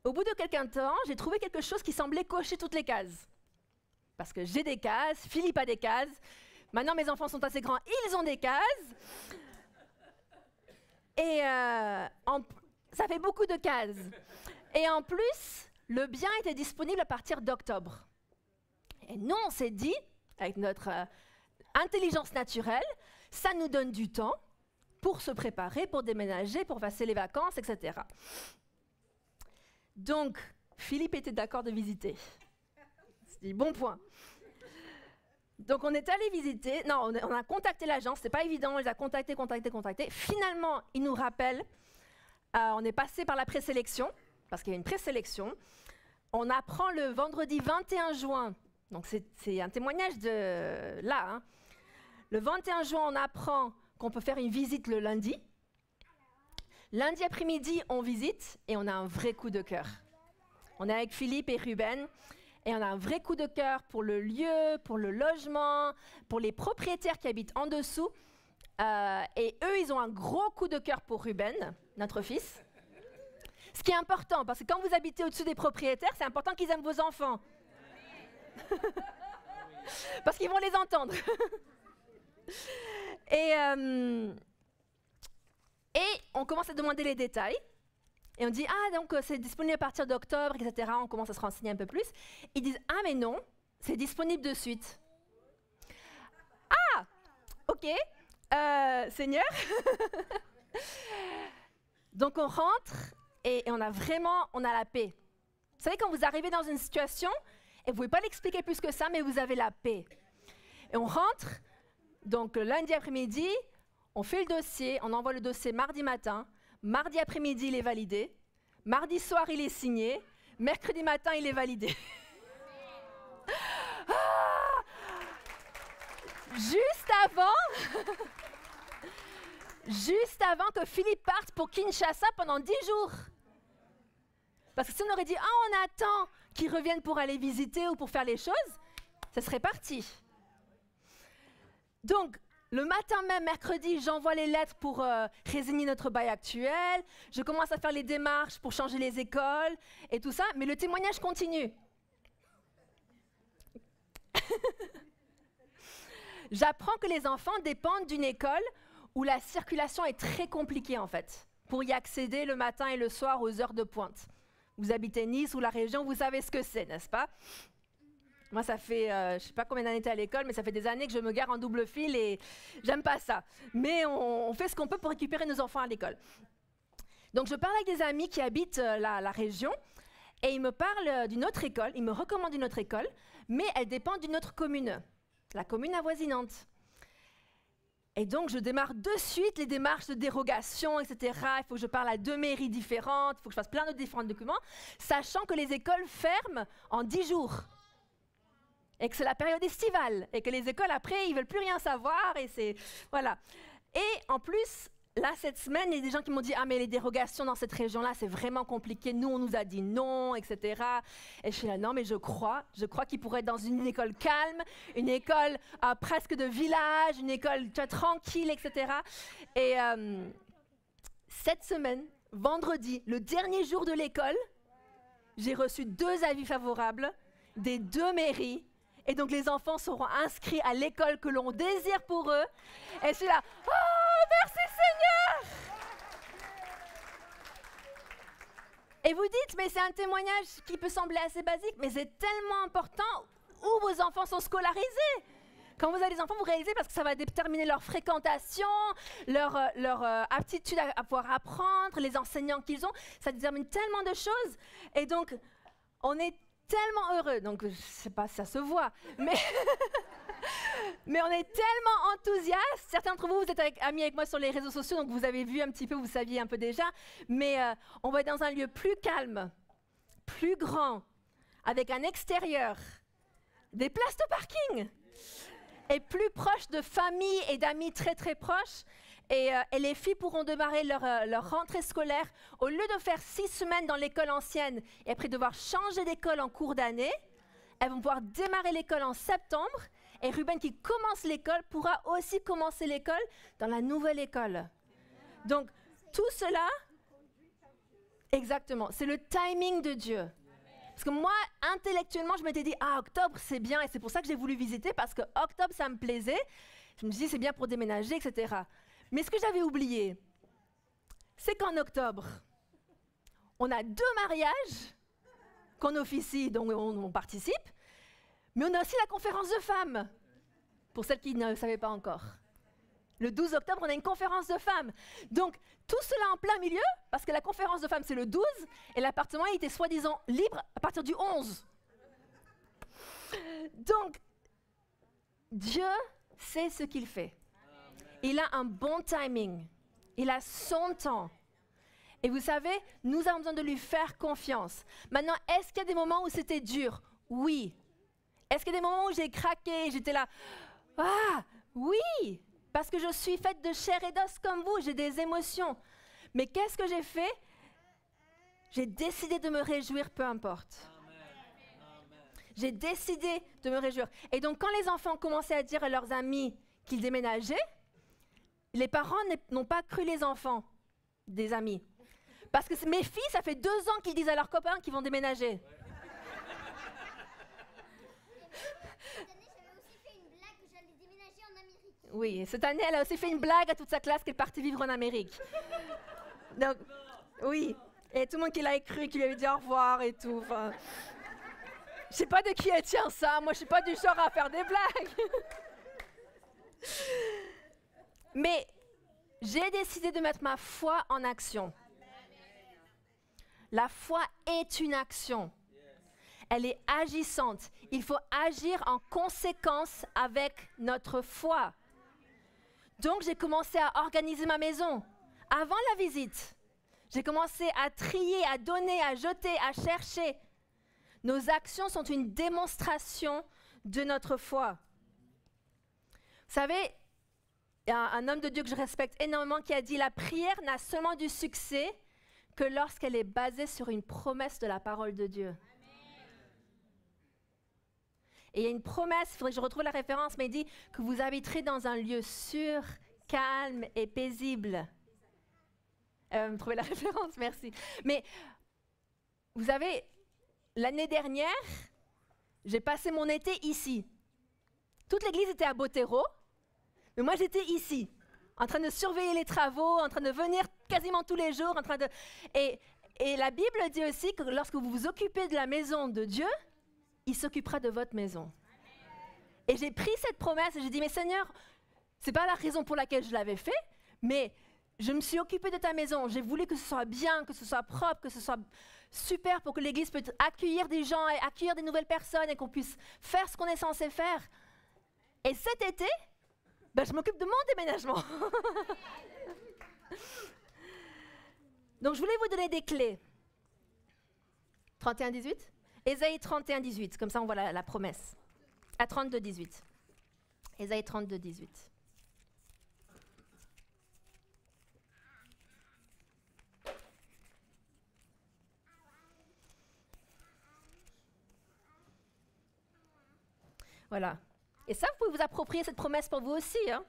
Au bout de quelques temps, j'ai trouvé quelque chose qui semblait cocher toutes les cases. Parce que j'ai des cases, Philippe a des cases, maintenant mes enfants sont assez grands, ils ont des cases. Et ça fait beaucoup de cases. Et en plus, le bien était disponible à partir d'octobre. Et nous, on s'est dit, avec notre intelligence naturelle, ça nous donne du temps pour se préparer, pour déménager, pour passer les vacances, etc. Donc, Philippe était d'accord de visiter. C'est bon point. Donc, on est allé visiter. Non, on a contacté l'agence. C'est pas évident. On les a contactés. Finalement, ils nous rappellent. On est passé par la présélection, parce qu'il y a une présélection. On apprend le vendredi 21 juin. Donc, c'est un témoignage de là. Hein. Le 21 juin, on apprend qu'on peut faire une visite le lundi. Lundi après-midi, on visite et on a un vrai coup de cœur. On est avec Philippe et Ruben et on a un vrai coup de cœur pour le lieu, pour le logement, pour les propriétaires qui habitent en dessous. Et eux, ils ont un gros coup de cœur pour Ruben, notre fils. Ce qui est important, parce que quand vous habitez au-dessus des propriétaires, c'est important qu'ils aiment vos enfants. Parce qu'ils vont les entendre. Et on commence à demander les détails. Et on dit, ah, donc c'est disponible à partir d'octobre, etc. On commence à se renseigner un peu plus. Ils disent, ah, mais non, c'est disponible de suite. Ah, ok, Seigneur. Donc on rentre et on a la paix. Vous savez, quand vous arrivez dans une situation, et vous ne pouvez pas l'expliquer plus que ça, mais vous avez la paix. Et on rentre, donc le lundi après-midi, on fait le dossier, on envoie le dossier mardi matin. Mardi après-midi, il est validé. Mardi soir, il est signé. Mercredi matin, il est validé. Ah, juste avant que Philippe parte pour Kinshasa pendant 10 jours. Parce que si on aurait dit, ah, on attend qu'ils reviennent pour aller visiter ou pour faire les choses, ça serait parti. Donc, le matin même, mercredi, j'envoie les lettres pour résigner notre bail actuel. Je commence à faire les démarches pour changer les écoles et tout ça, mais le témoignage continue. J'apprends que les enfants dépendent d'une école où la circulation est très compliquée en fait, pour y accéder le matin et le soir aux heures de pointe. Vous habitez Nice ou la région, vous savez ce que c'est, n'est-ce pas? Moi, ça fait, je ne sais pas combien d'années j'étais à l'école, mais ça fait des années que je me gare en double fil et j'aime pas ça. Mais on fait ce qu'on peut pour récupérer nos enfants à l'école. Donc, je parle avec des amis qui habitent la région et ils me parlent d'une autre école, ils me recommandent une autre école, mais elle dépend d'une autre commune, la commune avoisinante. Et donc, je démarre de suite les démarches de dérogation, etc. Il faut que je parle à 2 mairies différentes, il faut que je fasse plein de différents documents, sachant que les écoles ferment en 10 jours. Et que c'est la période estivale, et que les écoles, après, ils ne veulent plus rien savoir, et c'est... Voilà. Et en plus, là, cette semaine, il y a des gens qui m'ont dit « Ah, mais les dérogations dans cette région-là, c'est vraiment compliqué. Nous, on nous a dit non, etc. » Et je suis là « Non, mais je crois qu'ils pourraient être dans une école calme, une école presque de village, une école tranquille, etc. » Et cette semaine, vendredi, le dernier jour de l'école, j'ai reçu 2 avis favorables des 2 mairies. Et donc, les enfants seront inscrits à l'école que l'on désire pour eux. Et je suis là, oh, merci Seigneur! Et vous dites, mais c'est un témoignage qui peut sembler assez basique, mais c'est tellement important où vos enfants sont scolarisés. Quand vous avez des enfants, vous réalisez parce que ça va déterminer leur fréquentation, leur aptitude à pouvoir apprendre, les enseignants qu'ils ont. Ça détermine tellement de choses. Et donc, on est tellement heureux, donc je ne sais pas si ça se voit, mais, mais on est tellement enthousiastes. Certains d'entre vous, vous êtes amis avec moi sur les réseaux sociaux, donc vous avez vu un petit peu, vous saviez un peu déjà, mais on va être dans un lieu plus calme, plus grand, avec un extérieur, des places de parking, et plus proche de famille et d'amis très très proches. Et les filles pourront démarrer leur rentrée scolaire. Au lieu de faire 6 semaines dans l'école ancienne et après devoir changer d'école en cours d'année, elles vont pouvoir démarrer l'école en septembre Et Ruben qui commence l'école pourra aussi commencer l'école dans la nouvelle école. Donc, tout cela, exactement, c'est le timing de Dieu. Parce que moi, intellectuellement, je m'étais dit, octobre, c'est bien, et c'est pour ça que j'ai voulu visiter, parce que octobre, ça me plaisait. Je me suis dit, c'est bien pour déménager, etc. Mais ce que j'avais oublié, c'est qu'en octobre, on a 2 mariages qu'on officie, dont on participe, mais on a aussi la conférence de femmes, pour celles qui ne savaient pas encore. Le 12 octobre, on a une conférence de femmes. Donc, tout cela en plein milieu, parce que la conférence de femmes, c'est le 12, et l'appartement il était soi-disant libre à partir du 11. Donc, Dieu sait ce qu'il fait. Il a un bon timing. Il a son temps. Et vous savez, nous avons besoin de lui faire confiance. Maintenant, est-ce qu'il y a des moments où c'était dur? Oui. Est-ce qu'il y a des moments où j'ai craqué, j'étais là? Oui. Parce que je suis faite de chair et d'os comme vous, j'ai des émotions. Mais qu'est-ce que j'ai fait? J'ai décidé de me réjouir, peu importe. J'ai décidé de me réjouir. Et donc, quand les enfants commençaient à dire à leurs amis qu'ils déménageaient, les parents n'ont pas cru les enfants des amis. Parce que mes filles, ça fait 2 ans qu'ils disent à leurs copains qu'ils vont déménager. Oui, cette année, elle a aussi fait une blague à toute sa classe qu'elle partait vivre en Amérique. Donc, oui. Et tout le monde qui l'a cru, qui lui avait dit au revoir et tout. Enfin, je sais pas de qui elle tient ça. Moi, je suis pas du genre à faire des blagues. Mais j'ai décidé de mettre ma foi en action. La foi est une action. Elle est agissante. Il faut agir en conséquence avec notre foi. Donc, j'ai commencé à organiser ma maison avant la visite. J'ai commencé à trier, à donner, à jeter, à chercher. Nos actions sont une démonstration de notre foi. Vous savez, il y a un homme de Dieu que je respecte énormément qui a dit « La prière n'a seulement du succès que lorsqu'elle est basée sur une promesse de la parole de Dieu. » Et il y a une promesse, il faudrait que je retrouve la référence, mais il dit que vous habiterez dans un lieu sûr, calme et paisible. Me trouver la référence, merci. Mais vous savez, l'année dernière, j'ai passé mon été ici. Toute l'église était à Bottero, mais moi j'étais ici, en train de surveiller les travaux, en train de venir quasiment tous les jours, Et la Bible dit aussi que lorsque vous vous occupez de la maison de Dieu, il s'occupera de votre maison. Et j'ai pris cette promesse et j'ai dit, mais Seigneur, c'est pas la raison pour laquelle je l'avais fait, mais je me suis occupée de ta maison. J'ai voulu que ce soit bien, que ce soit propre, que ce soit super pour que l'Église puisse accueillir des gens et accueillir des nouvelles personnes et qu'on puisse faire ce qu'on est censé faire. Et cet été, je m'occupe de mon déménagement. Donc, je voulais vous donner des clés. 31-18 Ésaïe 31-18, comme ça on voit la promesse. À 32-18. Ésaïe 32-18. Voilà. Et ça, vous pouvez vous approprier cette promesse pour vous aussi. Hein.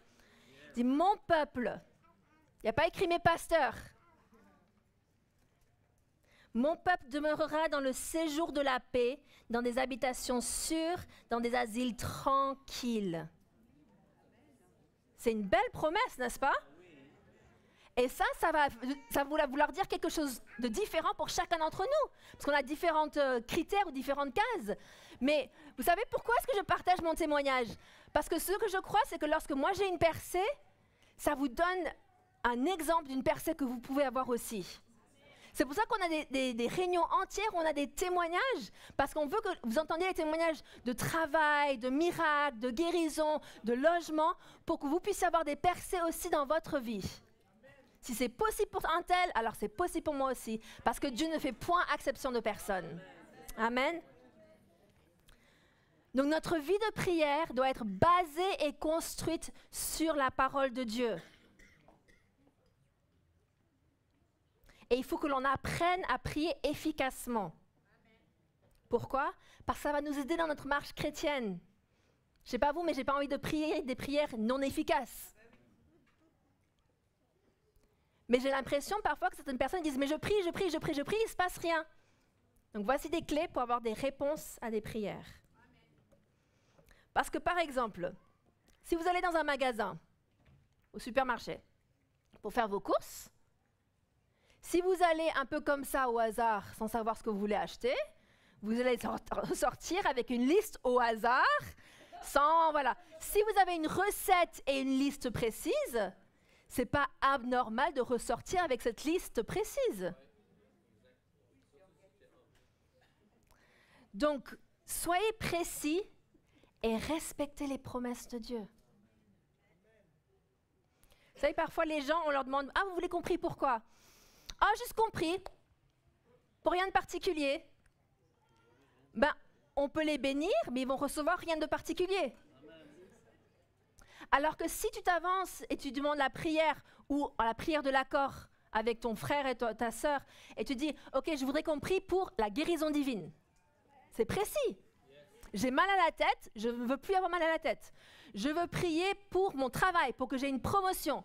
Il dit, mon peuple. Il n'y a pas écrit mes pasteurs. Mon peuple demeurera dans le séjour de la paix, dans des habitations sûres, dans des asiles tranquilles. C'est une belle promesse, n'est-ce pas? Et ça va vouloir dire quelque chose de différent pour chacun d'entre nous. Parce qu'on a différents critères ou différentes cases. Mais vous savez pourquoi est-ce que je partage mon témoignage? Parce que ce que je crois, c'est que lorsque moi j'ai une percée, ça vous donne un exemple d'une percée que vous pouvez avoir aussi. C'est pour ça qu'on a des réunions entières où on a des témoignages, parce qu'on veut que vous entendiez les témoignages de travail, de miracles, de guérison, de logement, pour que vous puissiez avoir des percées aussi dans votre vie. Si c'est possible pour un tel, alors c'est possible pour moi aussi, parce que Dieu ne fait point exception de personne. Amen. Donc notre vie de prière doit être basée et construite sur la parole de Dieu. Et il faut que l'on apprenne à prier efficacement. Pourquoi? Parce que ça va nous aider dans notre marche chrétienne. Je ne sais pas vous, mais je n'ai pas envie de prier des prières non efficaces. Mais j'ai l'impression parfois que certaines personnes disent « mais je prie, il ne se passe rien ». Donc voici des clés pour avoir des réponses à des prières. Parce que par exemple, si vous allez dans un magasin, au supermarché, pour faire vos courses, si vous allez un peu comme ça au hasard, sans savoir ce que vous voulez acheter, vous allez ressortir avec une liste au hasard, sans, voilà. Si vous avez une recette et une liste précise, c'est pas abnormal de ressortir avec cette liste précise. Donc, soyez précis et respectez les promesses de Dieu. Vous savez, parfois les gens, on leur demande « Ah, vous voulez compris pourquoi ?»« Ah, juste compris, pour rien de particulier. » Ben, on peut les bénir, mais ils vont recevoir rien de particulier. Alors que si tu t'avances et tu demandes la prière ou la prière de l'accord avec ton frère et ta sœur, et tu dis « Ok, je voudrais compris pour la guérison divine. » C'est précis. J'ai mal à la tête, je ne veux plus avoir mal à la tête. Je veux prier pour mon travail, pour que j'ai une promotion.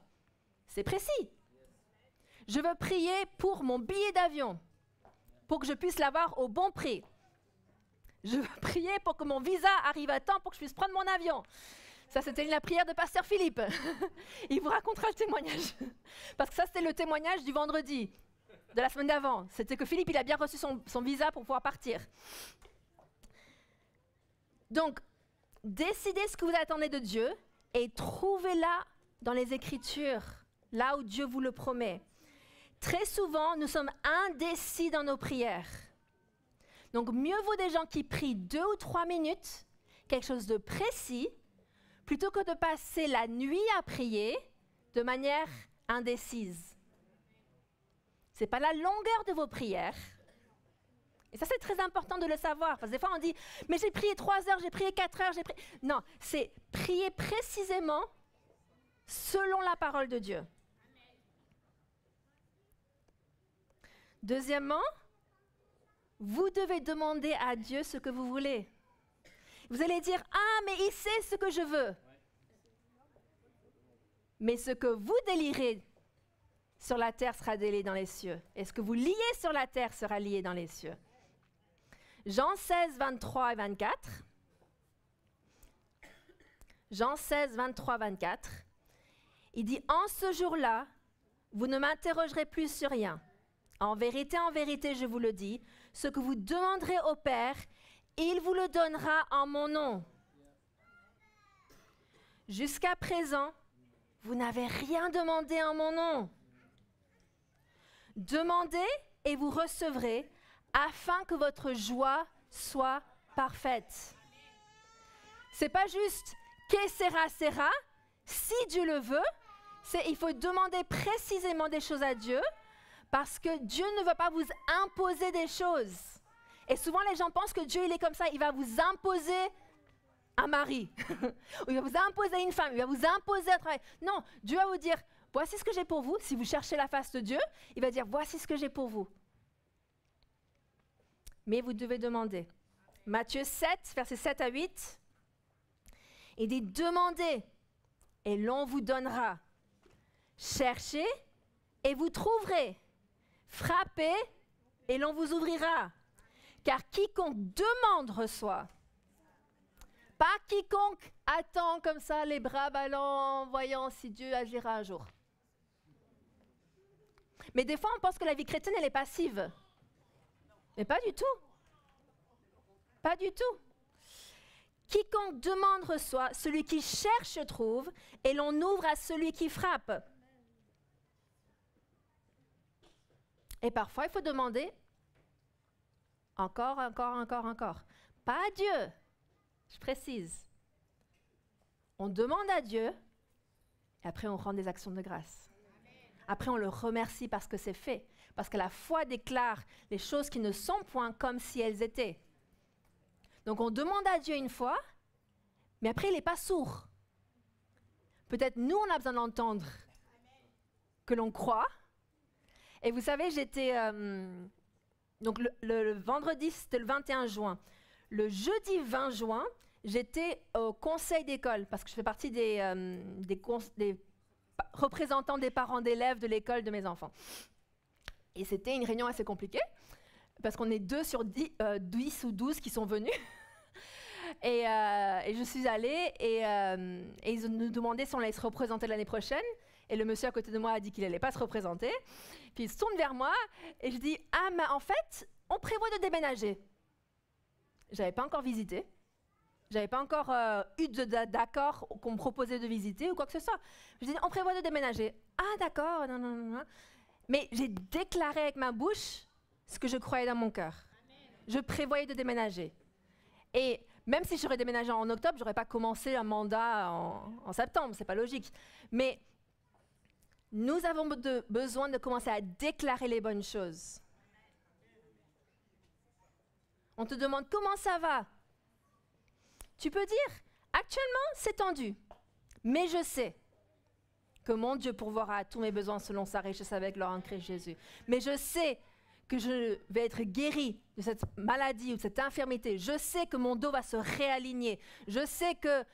C'est précis. Je veux prier pour mon billet d'avion, pour que je puisse l'avoir au bon prix. Je veux prier pour que mon visa arrive à temps, pour que je puisse prendre mon avion. Ça, c'était la prière de Pasteur Philippe. Il vous racontera le témoignage. Parce que ça, c'était le témoignage du vendredi, de la semaine d'avant. C'était que Philippe, il a bien reçu son visa pour pouvoir partir. Donc, décidez ce que vous attendez de Dieu et trouvez-la dans les Écritures, là où Dieu vous le promet. Très souvent, nous sommes indécis dans nos prières. Donc, mieux vaut des gens qui prient 2 ou 3 minutes, quelque chose de précis, plutôt que de passer la nuit à prier de manière indécise. Ce n'est pas la longueur de vos prières. Et ça, c'est très important de le savoir. Parce que des fois, on dit, mais j'ai prié 3 heures, j'ai prié 4 heures, j'ai prié... Non, c'est prier précisément selon la parole de Dieu. Deuxièmement, vous devez demander à Dieu ce que vous voulez. Vous allez dire, ah, mais il sait ce que je veux. Mais ce que vous délirez sur la terre sera déliré dans les cieux. Et ce que vous liez sur la terre sera lié dans les cieux. Jean 16, 23 et 24. Jean 16, 23, 24. Il dit, en ce jour-là, vous ne m'interrogerez plus sur rien. En vérité, je vous le dis, ce que vous demanderez au Père, il vous le donnera en mon nom. Jusqu'à présent, vous n'avez rien demandé en mon nom. Demandez et vous recevrez, afin que votre joie soit parfaite. C'est pas juste que sera, si Dieu le veut, il faut demander précisément des choses à Dieu, parce que Dieu ne va pas vous imposer des choses. Et souvent les gens pensent que Dieu il est comme ça, il va vous imposer un mari, il va vous imposer une femme, il va vous imposer un travail. Non, Dieu va vous dire, voici ce que j'ai pour vous. Si vous cherchez la face de Dieu, il va dire, voici ce que j'ai pour vous. Mais vous devez demander. Matthieu 7, versets 7 à 8, il dit, demandez et l'on vous donnera. Cherchez et vous trouverez. Frappez et l'on vous ouvrira. Car quiconque demande reçoit. Pas quiconque attend comme ça, les bras ballants, voyant si Dieu agira un jour. Mais des fois, on pense que la vie chrétienne, elle est passive. Mais pas du tout. Pas du tout. Quiconque demande reçoit, celui qui cherche trouve, et l'on ouvre à celui qui frappe. Et parfois, il faut demander encore. Pas à Dieu, je précise. On demande à Dieu, et après on rend des actions de grâce. Après, on le remercie parce que c'est fait. Parce que la foi déclare les choses qui ne sont point comme si elles étaient. Donc, on demande à Dieu une fois, mais après, il n'est pas sourd. Peut-être nous, on a besoin d'entendre que l'on croit. Et vous savez, j'étais... donc, le vendredi, c'était le 21 juin. Le jeudi 20 juin, j'étais au conseil d'école, parce que je fais partie des représentants des parents d'élèves de l'école de mes enfants. Et c'était une réunion assez compliquée, parce qu'on est 2 sur 10 ou 12 qui sont venus. et je suis allée, et ils nous demandaient si on allait se représenter l'année prochaine. Et le monsieur à côté de moi a dit qu'il n'allait pas se représenter. Puis il se tourne vers moi, et je dis « Ah, mais en fait, on prévoit de déménager. » Je n'avais pas encore visité. Je n'avais pas encore eu d'accord qu'on me proposait de visiter ou quoi que ce soit. Je dis, on prévoit de déménager. Ah, d'accord, non. Mais j'ai déclaré avec ma bouche ce que je croyais dans mon cœur. Je prévoyais de déménager. Et même si j'aurais déménagé en octobre, je n'aurais pas commencé un mandat en septembre, ce n'est pas logique. Mais nous avons besoin de commencer à déclarer les bonnes choses. On te demande comment ça va. Tu peux dire, actuellement, c'est tendu, mais je sais que mon Dieu pourvoira à tous mes besoins selon sa richesse avec l'or en Christ Jésus. Mais je sais que je vais être guéri de cette maladie ou de cette infirmité. Je sais que mon dos va se réaligner. Je sais que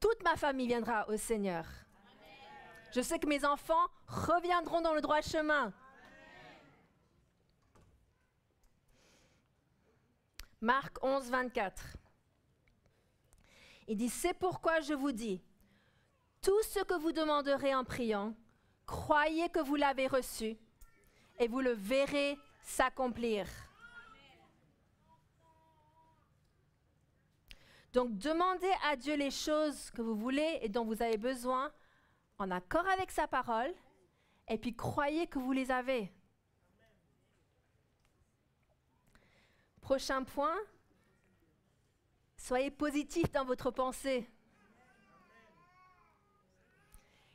toute ma famille viendra au Seigneur. Je sais que mes enfants reviendront dans le droit chemin. Marc 11, 24. Il dit, c'est pourquoi je vous dis, tout ce que vous demanderez en priant, croyez que vous l'avez reçu et vous le verrez s'accomplir. Donc, demandez à Dieu les choses que vous voulez et dont vous avez besoin en accord avec sa parole et puis croyez que vous les avez. Prochain point. Soyez positif dans votre pensée.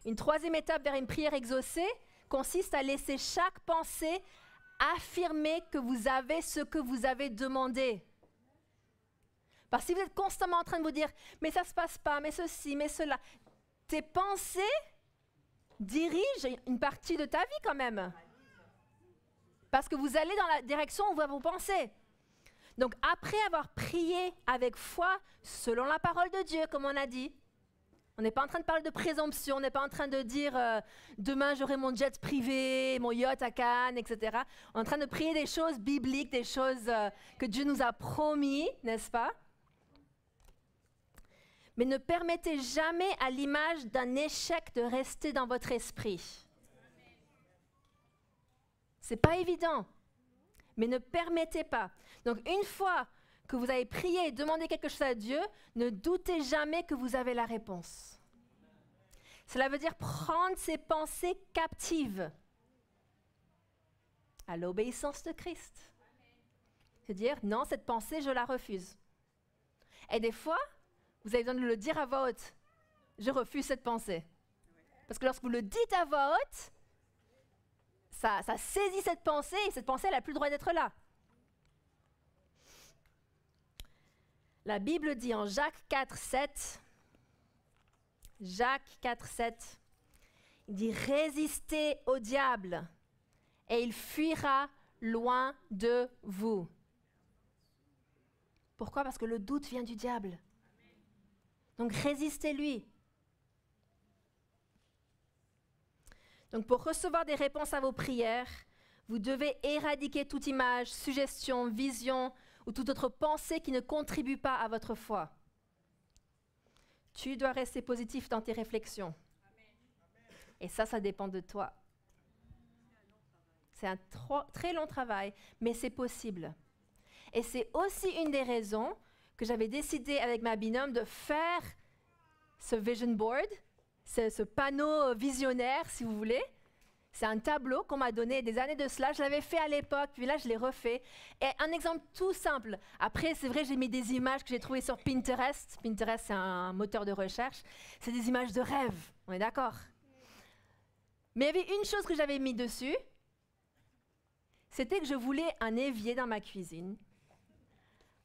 Une troisième étape vers une prière exaucée consiste à laisser chaque pensée affirmer que vous avez ce que vous avez demandé. Parce que si vous êtes constamment en train de vous dire « mais ça ne se passe pas, mais ceci, mais cela », tes pensées dirigent une partie de ta vie quand même. Parce que vous allez dans la direction où vont vos pensées. Donc, après avoir prié avec foi, selon la parole de Dieu, comme on a dit, on n'est pas en train de parler de présomption, on n'est pas en train de dire demain j'aurai mon jet privé, mon yacht à Cannes, etc. On est en train de prier des choses bibliques, des choses que Dieu nous a promis, n'est-ce pas? Mais ne permettez jamais à l'image d'un échec de rester dans votre esprit. Ce n'est pas évident. Mais ne permettez pas. Donc, une fois que vous avez prié et demandé quelque chose à Dieu, ne doutez jamais que vous avez la réponse. Cela veut dire prendre ses pensées captives à l'obéissance de Christ. C'est dire, non, cette pensée, je la refuse. Et des fois, vous avez besoin de le dire à voix haute. Je refuse cette pensée. Parce que lorsque vous le dites à voix haute, ça saisit cette pensée et cette pensée, elle n'a plus le droit d'être là. La Bible dit en Jacques 4, 7, Jacques 4, 7, il dit « Résistez au diable et il fuira loin de vous. » Pourquoi? Parce que le doute vient du diable. Donc résistez-lui. Donc pour recevoir des réponses à vos prières, vous devez éradiquer toute image, suggestion, vision ou toute autre pensée qui ne contribue pas à votre foi. Tu dois rester positif dans tes réflexions. Et ça dépend de toi. C'est un très long travail, mais c'est possible. Et c'est aussi une des raisons que j'avais décidé avec ma binôme de faire ce vision board, ce panneau visionnaire, si vous voulez. C'est un tableau qu'on m'a donné des années de cela. Je l'avais fait à l'époque, puis là, je l'ai refait. Et un exemple tout simple. Après, c'est vrai, j'ai mis des images que j'ai trouvées sur Pinterest. Pinterest, c'est un moteur de recherche. C'est des images de rêve. On est d'accord? Mais il y avait une chose que j'avais mis dessus. C'était que je voulais un évier dans ma cuisine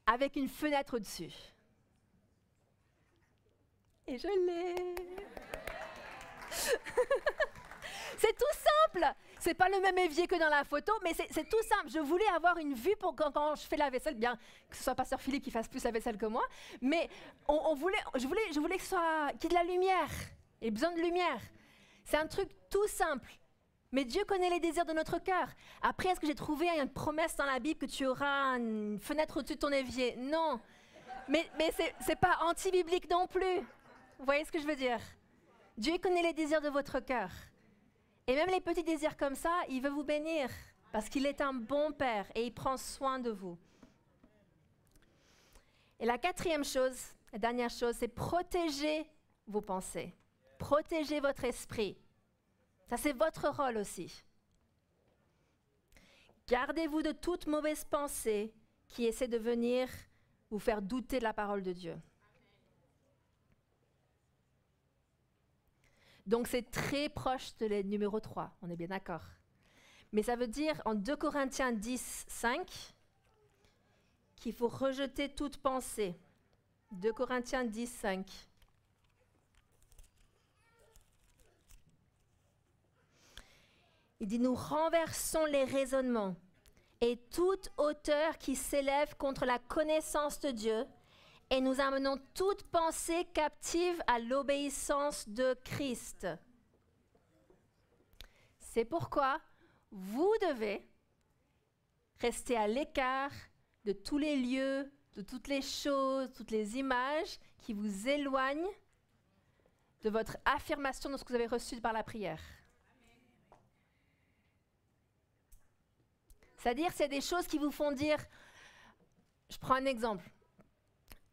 avec une fenêtre au-dessus. Et je l'ai. C'est tout simple. C'est pas le même évier que dans la photo, mais c'est tout simple. Je voulais avoir une vue pour quand je fais la vaisselle, bien que ce soit Pasteur Philippe qui fasse plus la vaisselle que moi, mais je voulais qu'il y ait de la lumière. Il y a besoin de lumière. C'est un truc tout simple. Mais Dieu connaît les désirs de notre cœur. Après, est-ce que j'ai trouvé une promesse dans la Bible que tu auras une fenêtre au-dessus de ton évier? Non. Mais c'est pas anti-biblique non plus. Vous voyez ce que je veux dire? Dieu connaît les désirs de votre cœur. Et même les petits désirs comme ça, il veut vous bénir. Parce qu'il est un bon Père et il prend soin de vous. Et la quatrième chose, la dernière chose, c'est protéger vos pensées. Protéger votre esprit. Ça, c'est votre rôle aussi. Gardez-vous de toute mauvaise pensée qui essaie de venir vous faire douter de la parole de Dieu. Donc, c'est très proche de la numéro 3, on est bien d'accord. Mais ça veut dire, en 2 Corinthiens 10, 5, qu'il faut rejeter toute pensée. 2 Corinthiens 10, 5. Il dit, nous renversons les raisonnements et toute hauteur qui s'élève contre la connaissance de Dieu et nous amenons toute pensée captive à l'obéissance de Christ. C'est pourquoi vous devez rester à l'écart de tous les lieux, de toutes les choses, toutes les images qui vous éloignent de votre affirmation de ce que vous avez reçu par la prière. C'est-à-dire, c'est des choses qui vous font dire, je prends un exemple,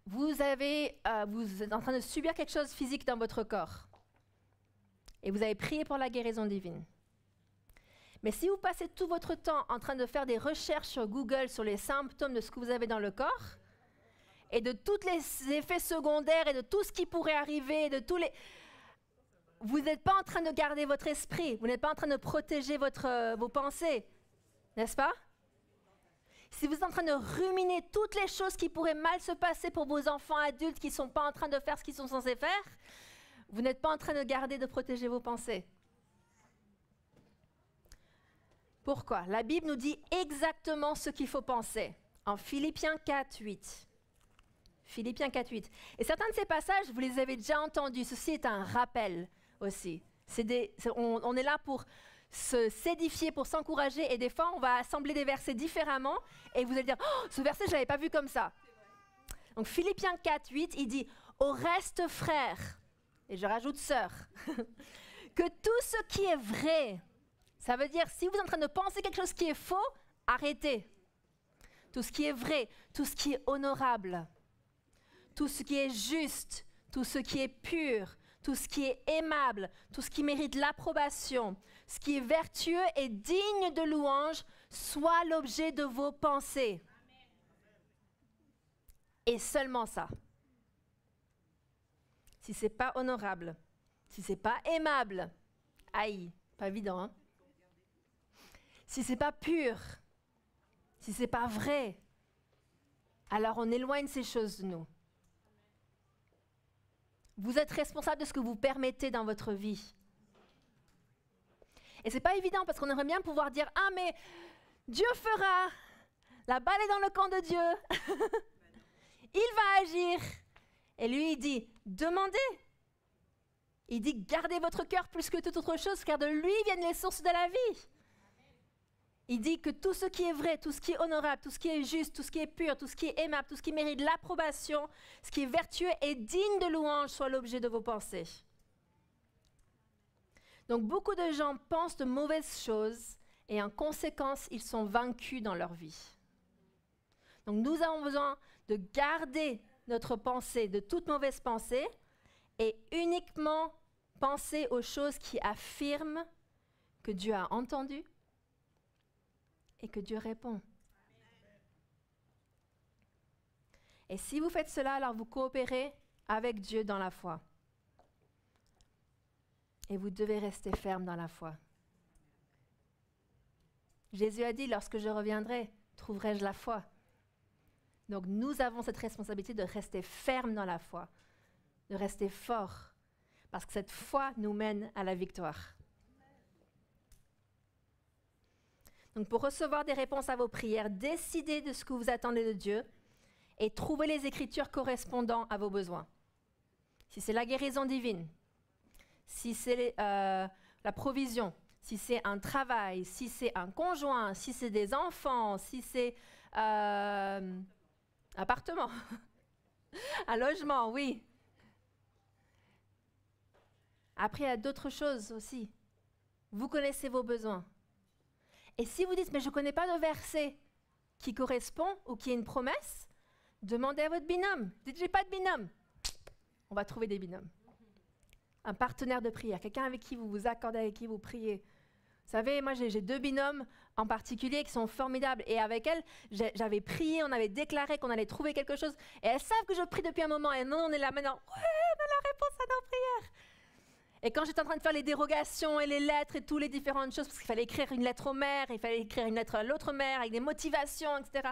vous êtes en train de subir quelque chose physique dans votre corps et vous avez prié pour la guérison divine. Mais si vous passez tout votre temps en train de faire des recherches sur Google sur les symptômes de ce que vous avez dans le corps et de tous les effets secondaires et de tout ce qui pourrait arriver, vous n'êtes pas en train de garder votre esprit, vous n'êtes pas en train de protéger vos pensées. N'est-ce pas? Si vous êtes en train de ruminer toutes les choses qui pourraient mal se passer pour vos enfants adultes qui ne sont pas en train de faire ce qu'ils sont censés faire, vous n'êtes pas en train de garder, de protéger vos pensées. Pourquoi? La Bible nous dit exactement ce qu'il faut penser. En Philippiens 4, 8. Philippiens 4, 8. Et certains de ces passages, vous les avez déjà entendus. Ceci est un rappel aussi. On est là pour s'édifier, pour s'encourager, et des fois on va assembler des versets différemment et vous allez dire oh, ce verset je l'avais pas vu comme ça. Donc Philippiens 4, 8, il dit au reste frères, et je rajoute sœurs, que tout ce qui est vrai, ça veut dire si vous êtes en train de penser quelque chose qui est faux, arrêtez. Tout ce qui est vrai, tout ce qui est honorable, tout ce qui est juste, tout ce qui est pur, tout ce qui est aimable, tout ce qui mérite l'approbation, ce qui est vertueux et digne de louange, soit l'objet de vos pensées. Et seulement ça. Si ce n'est pas honorable, si ce n'est pas aimable, aïe, pas évident, hein? Si ce n'est pas pur, si ce n'est pas vrai, alors on éloigne ces choses de nous. Vous êtes responsable de ce que vous permettez dans votre vie. Et ce n'est pas évident parce qu'on aimerait bien pouvoir dire « Ah, mais Dieu fera, la balle est dans le camp de Dieu, il va agir. » Et lui, il dit « Demandez. » Il dit « Gardez votre cœur plus que toute autre chose, car de lui viennent les sources de la vie. » Il dit que tout ce qui est vrai, tout ce qui est honorable, tout ce qui est juste, tout ce qui est pur, tout ce qui est aimable, tout ce qui mérite l'approbation, ce qui est vertueux et digne de louange soit l'objet de vos pensées. Donc beaucoup de gens pensent de mauvaises choses et en conséquence, ils sont vaincus dans leur vie. Donc nous avons besoin de garder notre pensée de toute mauvaise pensée et uniquement penser aux choses qui affirment que Dieu a entendu et que Dieu répond. Et si vous faites cela, alors vous coopérez avec Dieu dans la foi. Et vous devez rester ferme dans la foi. Jésus a dit, lorsque je reviendrai, trouverai-je la foi? Donc nous avons cette responsabilité de rester ferme dans la foi, de rester fort, parce que cette foi nous mène à la victoire. Donc pour recevoir des réponses à vos prières, décidez de ce que vous attendez de Dieu et trouvez les Écritures correspondant à vos besoins. Si c'est la guérison divine, si c'est la provision, si c'est un travail, si c'est un conjoint, si c'est des enfants, si c'est appartement, un logement, oui. Après, il y a d'autres choses aussi. Vous connaissez vos besoins. Et si vous dites, mais je ne connais pas de verset qui correspond ou qui est une promesse, demandez à votre binôme. Dites, j'ai pas de binôme. On va trouver des binômes. Un partenaire de prière, quelqu'un avec qui vous vous accordez, avec qui vous priez. Vous savez, moi j'ai 2 binômes en particulier qui sont formidables. Et avec elles, j'avais prié, on avait déclaré qu'on allait trouver quelque chose. Et elles savent que je prie depuis un moment. Et nous, on est là maintenant. Ouais, on a la réponse à nos prières. Et quand j'étais en train de faire les dérogations et les lettres et toutes les différentes choses, parce qu'il fallait écrire une lettre aux mères, il fallait écrire une lettre à l'autre mère avec des motivations, etc.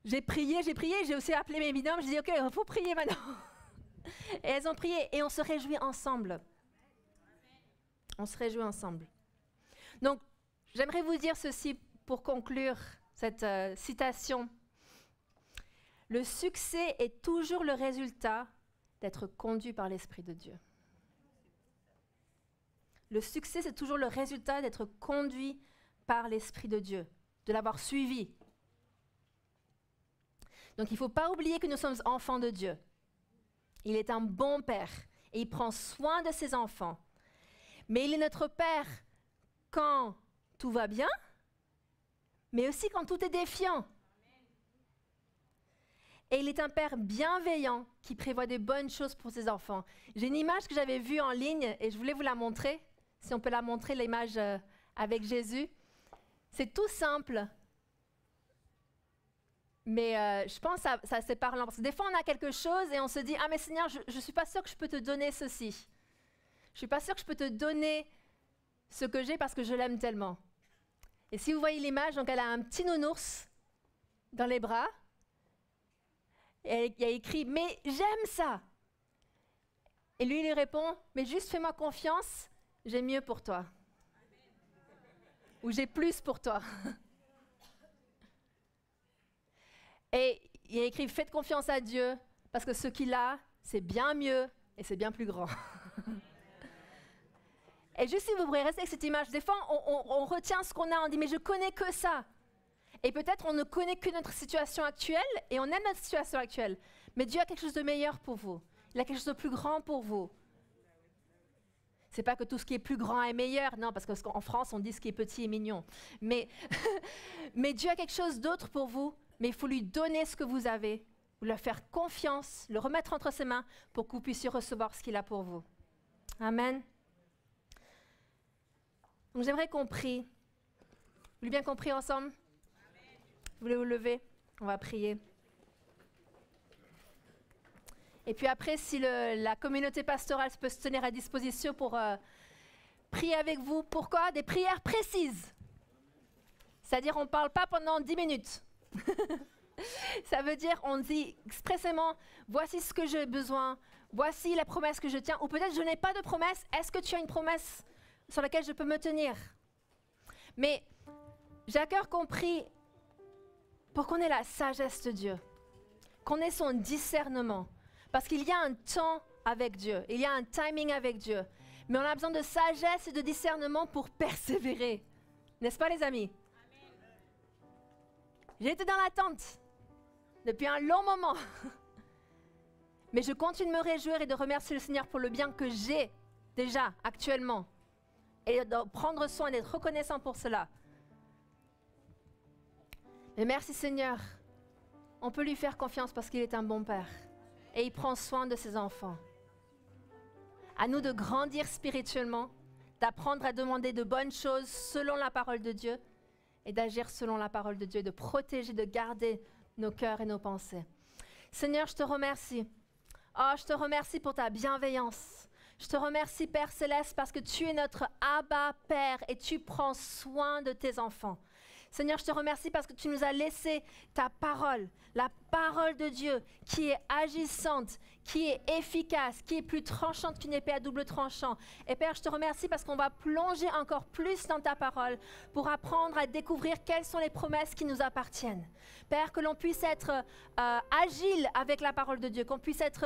J'ai prié, j'ai aussi appelé mes binômes, j'ai dit, OK, il faut prier maintenant. Et elles ont prié et on se réjouit ensemble. On se réjouit ensemble. Donc, j'aimerais vous dire ceci pour conclure cette citation. Le succès est toujours le résultat d'être conduit par l'Esprit de Dieu. Le succès, c'est toujours le résultat d'être conduit par l'Esprit de Dieu, de l'avoir suivi. Donc, il ne faut pas oublier que nous sommes enfants de Dieu. Il est un bon Père et il prend soin de ses enfants. Mais il est notre Père quand tout va bien, mais aussi quand tout est défiant. Et il est un Père bienveillant qui prévoit des bonnes choses pour ses enfants. J'ai une image que j'avais vue en ligne et je voulais vous la montrer. Si on peut la montrer, l'image avec Jésus. C'est tout simple. Mais je pense que ça c'est parlant. Parce que des fois, on a quelque chose et on se dit « Ah mais Seigneur, je ne suis pas sûre que je peux te donner ceci. Je ne suis pas sûre que je peux te donner ce que j'ai parce que je l'aime tellement. » Et si vous voyez l'image, donc elle a un petit nounours dans les bras. Et il y a écrit « Mais j'aime ça !» Et lui, il lui répond « Mais juste fais-moi confiance, j'ai mieux pour toi. » Ou « J'ai plus pour toi. » Et il y a écrit « Faites confiance à Dieu, parce que ce qu'il a, c'est bien mieux et c'est bien plus grand. » Et juste si vous pourrez rester avec cette image, des fois on retient ce qu'on a, on dit « Mais je connais que ça. » Et peut-être on ne connaît que notre situation actuelle et on aime notre situation actuelle. Mais Dieu a quelque chose de meilleur pour vous. Il a quelque chose de plus grand pour vous. C'est pas que tout ce qui est plus grand est meilleur, non, parce qu'en France on dit ce qui est petit est mignon. Mais Dieu a quelque chose d'autre pour vous. Mais il faut lui donner ce que vous avez, vous lui faire confiance, le remettre entre ses mains pour que vous puissiez recevoir ce qu'il a pour vous. Amen. Donc j'aimerais qu'on prie. Vous voulez bien qu'on prie ensemble? Vous voulez vous lever? On va prier. Et puis après, si la communauté pastorale peut se tenir à disposition pour prier avec vous. Pourquoi? Des prières précises. C'est-à-dire on ne parle pas pendant 10 minutes. Ça veut dire, on dit expressément, voici ce que j'ai besoin, voici la promesse que je tiens, ou peut-être je n'ai pas de promesse, est-ce que tu as une promesse sur laquelle je peux me tenir? Mais j'ai à cœur compris pour qu'on ait la sagesse de Dieu, qu'on ait son discernement, parce qu'il y a un temps avec Dieu, il y a un timing avec Dieu, mais on a besoin de sagesse et de discernement pour persévérer, n'est-ce pas les amis? J'étais dans l'attente depuis un long moment. Mais je continue de me réjouir et de remercier le Seigneur pour le bien que j'ai déjà actuellement. Et de prendre soin et d'être reconnaissant pour cela. Mais merci Seigneur. On peut lui faire confiance parce qu'il est un bon Père. Et il prend soin de ses enfants. À nous de grandir spirituellement, d'apprendre à demander de bonnes choses selon la parole de Dieu. Et d'agir selon la parole de Dieu, de protéger, de garder nos cœurs et nos pensées. Seigneur, je te remercie. Oh, je te remercie pour ta bienveillance. Je te remercie, Père Céleste, parce que tu es notre Abba Père et tu prends soin de tes enfants. Seigneur, je te remercie parce que tu nous as laissé ta parole, la parole de Dieu qui est agissante, qui est efficace, qui est plus tranchante qu'une épée à double tranchant. Et Père, je te remercie parce qu'on va plonger encore plus dans ta parole pour apprendre à découvrir quelles sont les promesses qui nous appartiennent. Père, que l'on puisse être agile avec la parole de Dieu, qu'on puisse être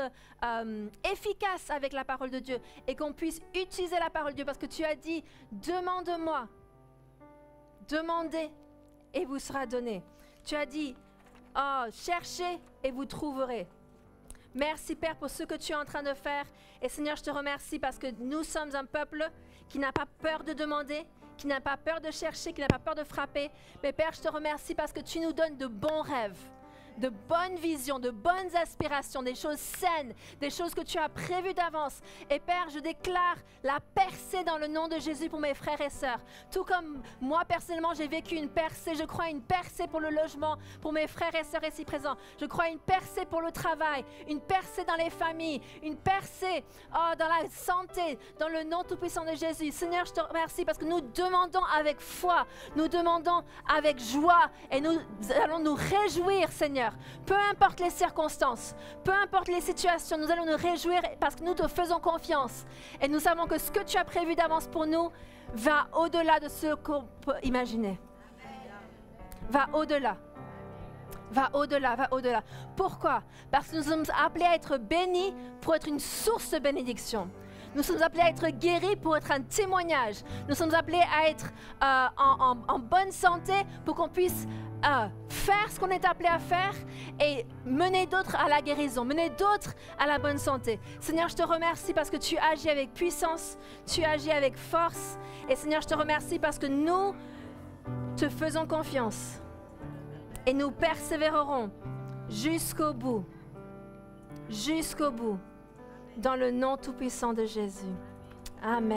efficace avec la parole de Dieu et qu'on puisse utiliser la parole de Dieu parce que tu as dit, demande-moi, demandez et vous sera donné. Tu as dit, cherchez et vous trouverez. Merci Père pour ce que tu es en train de faire. Et Seigneur, je te remercie parce que nous sommes un peuple qui n'a pas peur de demander, qui n'a pas peur de chercher, qui n'a pas peur de frapper. Mais Père, je te remercie parce que tu nous donnes de bons rêves, de bonnes visions, de bonnes aspirations, des choses saines, des choses que tu as prévues d'avance. Et Père, je déclare la percée dans le nom de Jésus pour mes frères et sœurs. Tout comme moi, personnellement, j'ai vécu une percée. Je crois une percée pour le logement, pour mes frères et sœurs ici présents. Je crois une percée pour le travail, une percée dans les familles, une percée dans la santé, dans le nom tout-puissant de Jésus. Seigneur, je te remercie parce que nous demandons avec foi, nous demandons avec joie et nous allons nous réjouir, Seigneur. Peu importe les circonstances, peu importe les situations, nous allons nous réjouir parce que nous te faisons confiance. Et nous savons que ce que tu as prévu d'avance pour nous va au-delà de ce qu'on peut imaginer. Va au-delà. Va au-delà, va au-delà. Pourquoi? Parce que nous sommes appelés à être bénis pour être une source de bénédiction. Nous sommes appelés à être guéris pour être un témoignage. Nous sommes appelés à être en bonne santé pour qu'on puisse faire ce qu'on est appelé à faire et mener d'autres à la guérison, mener d'autres à la bonne santé. Seigneur, je te remercie parce que tu agis avec puissance, tu agis avec force. Et Seigneur, je te remercie parce que nous te faisons confiance et nous persévérerons jusqu'au bout, dans le nom tout-puissant de Jésus. Amen.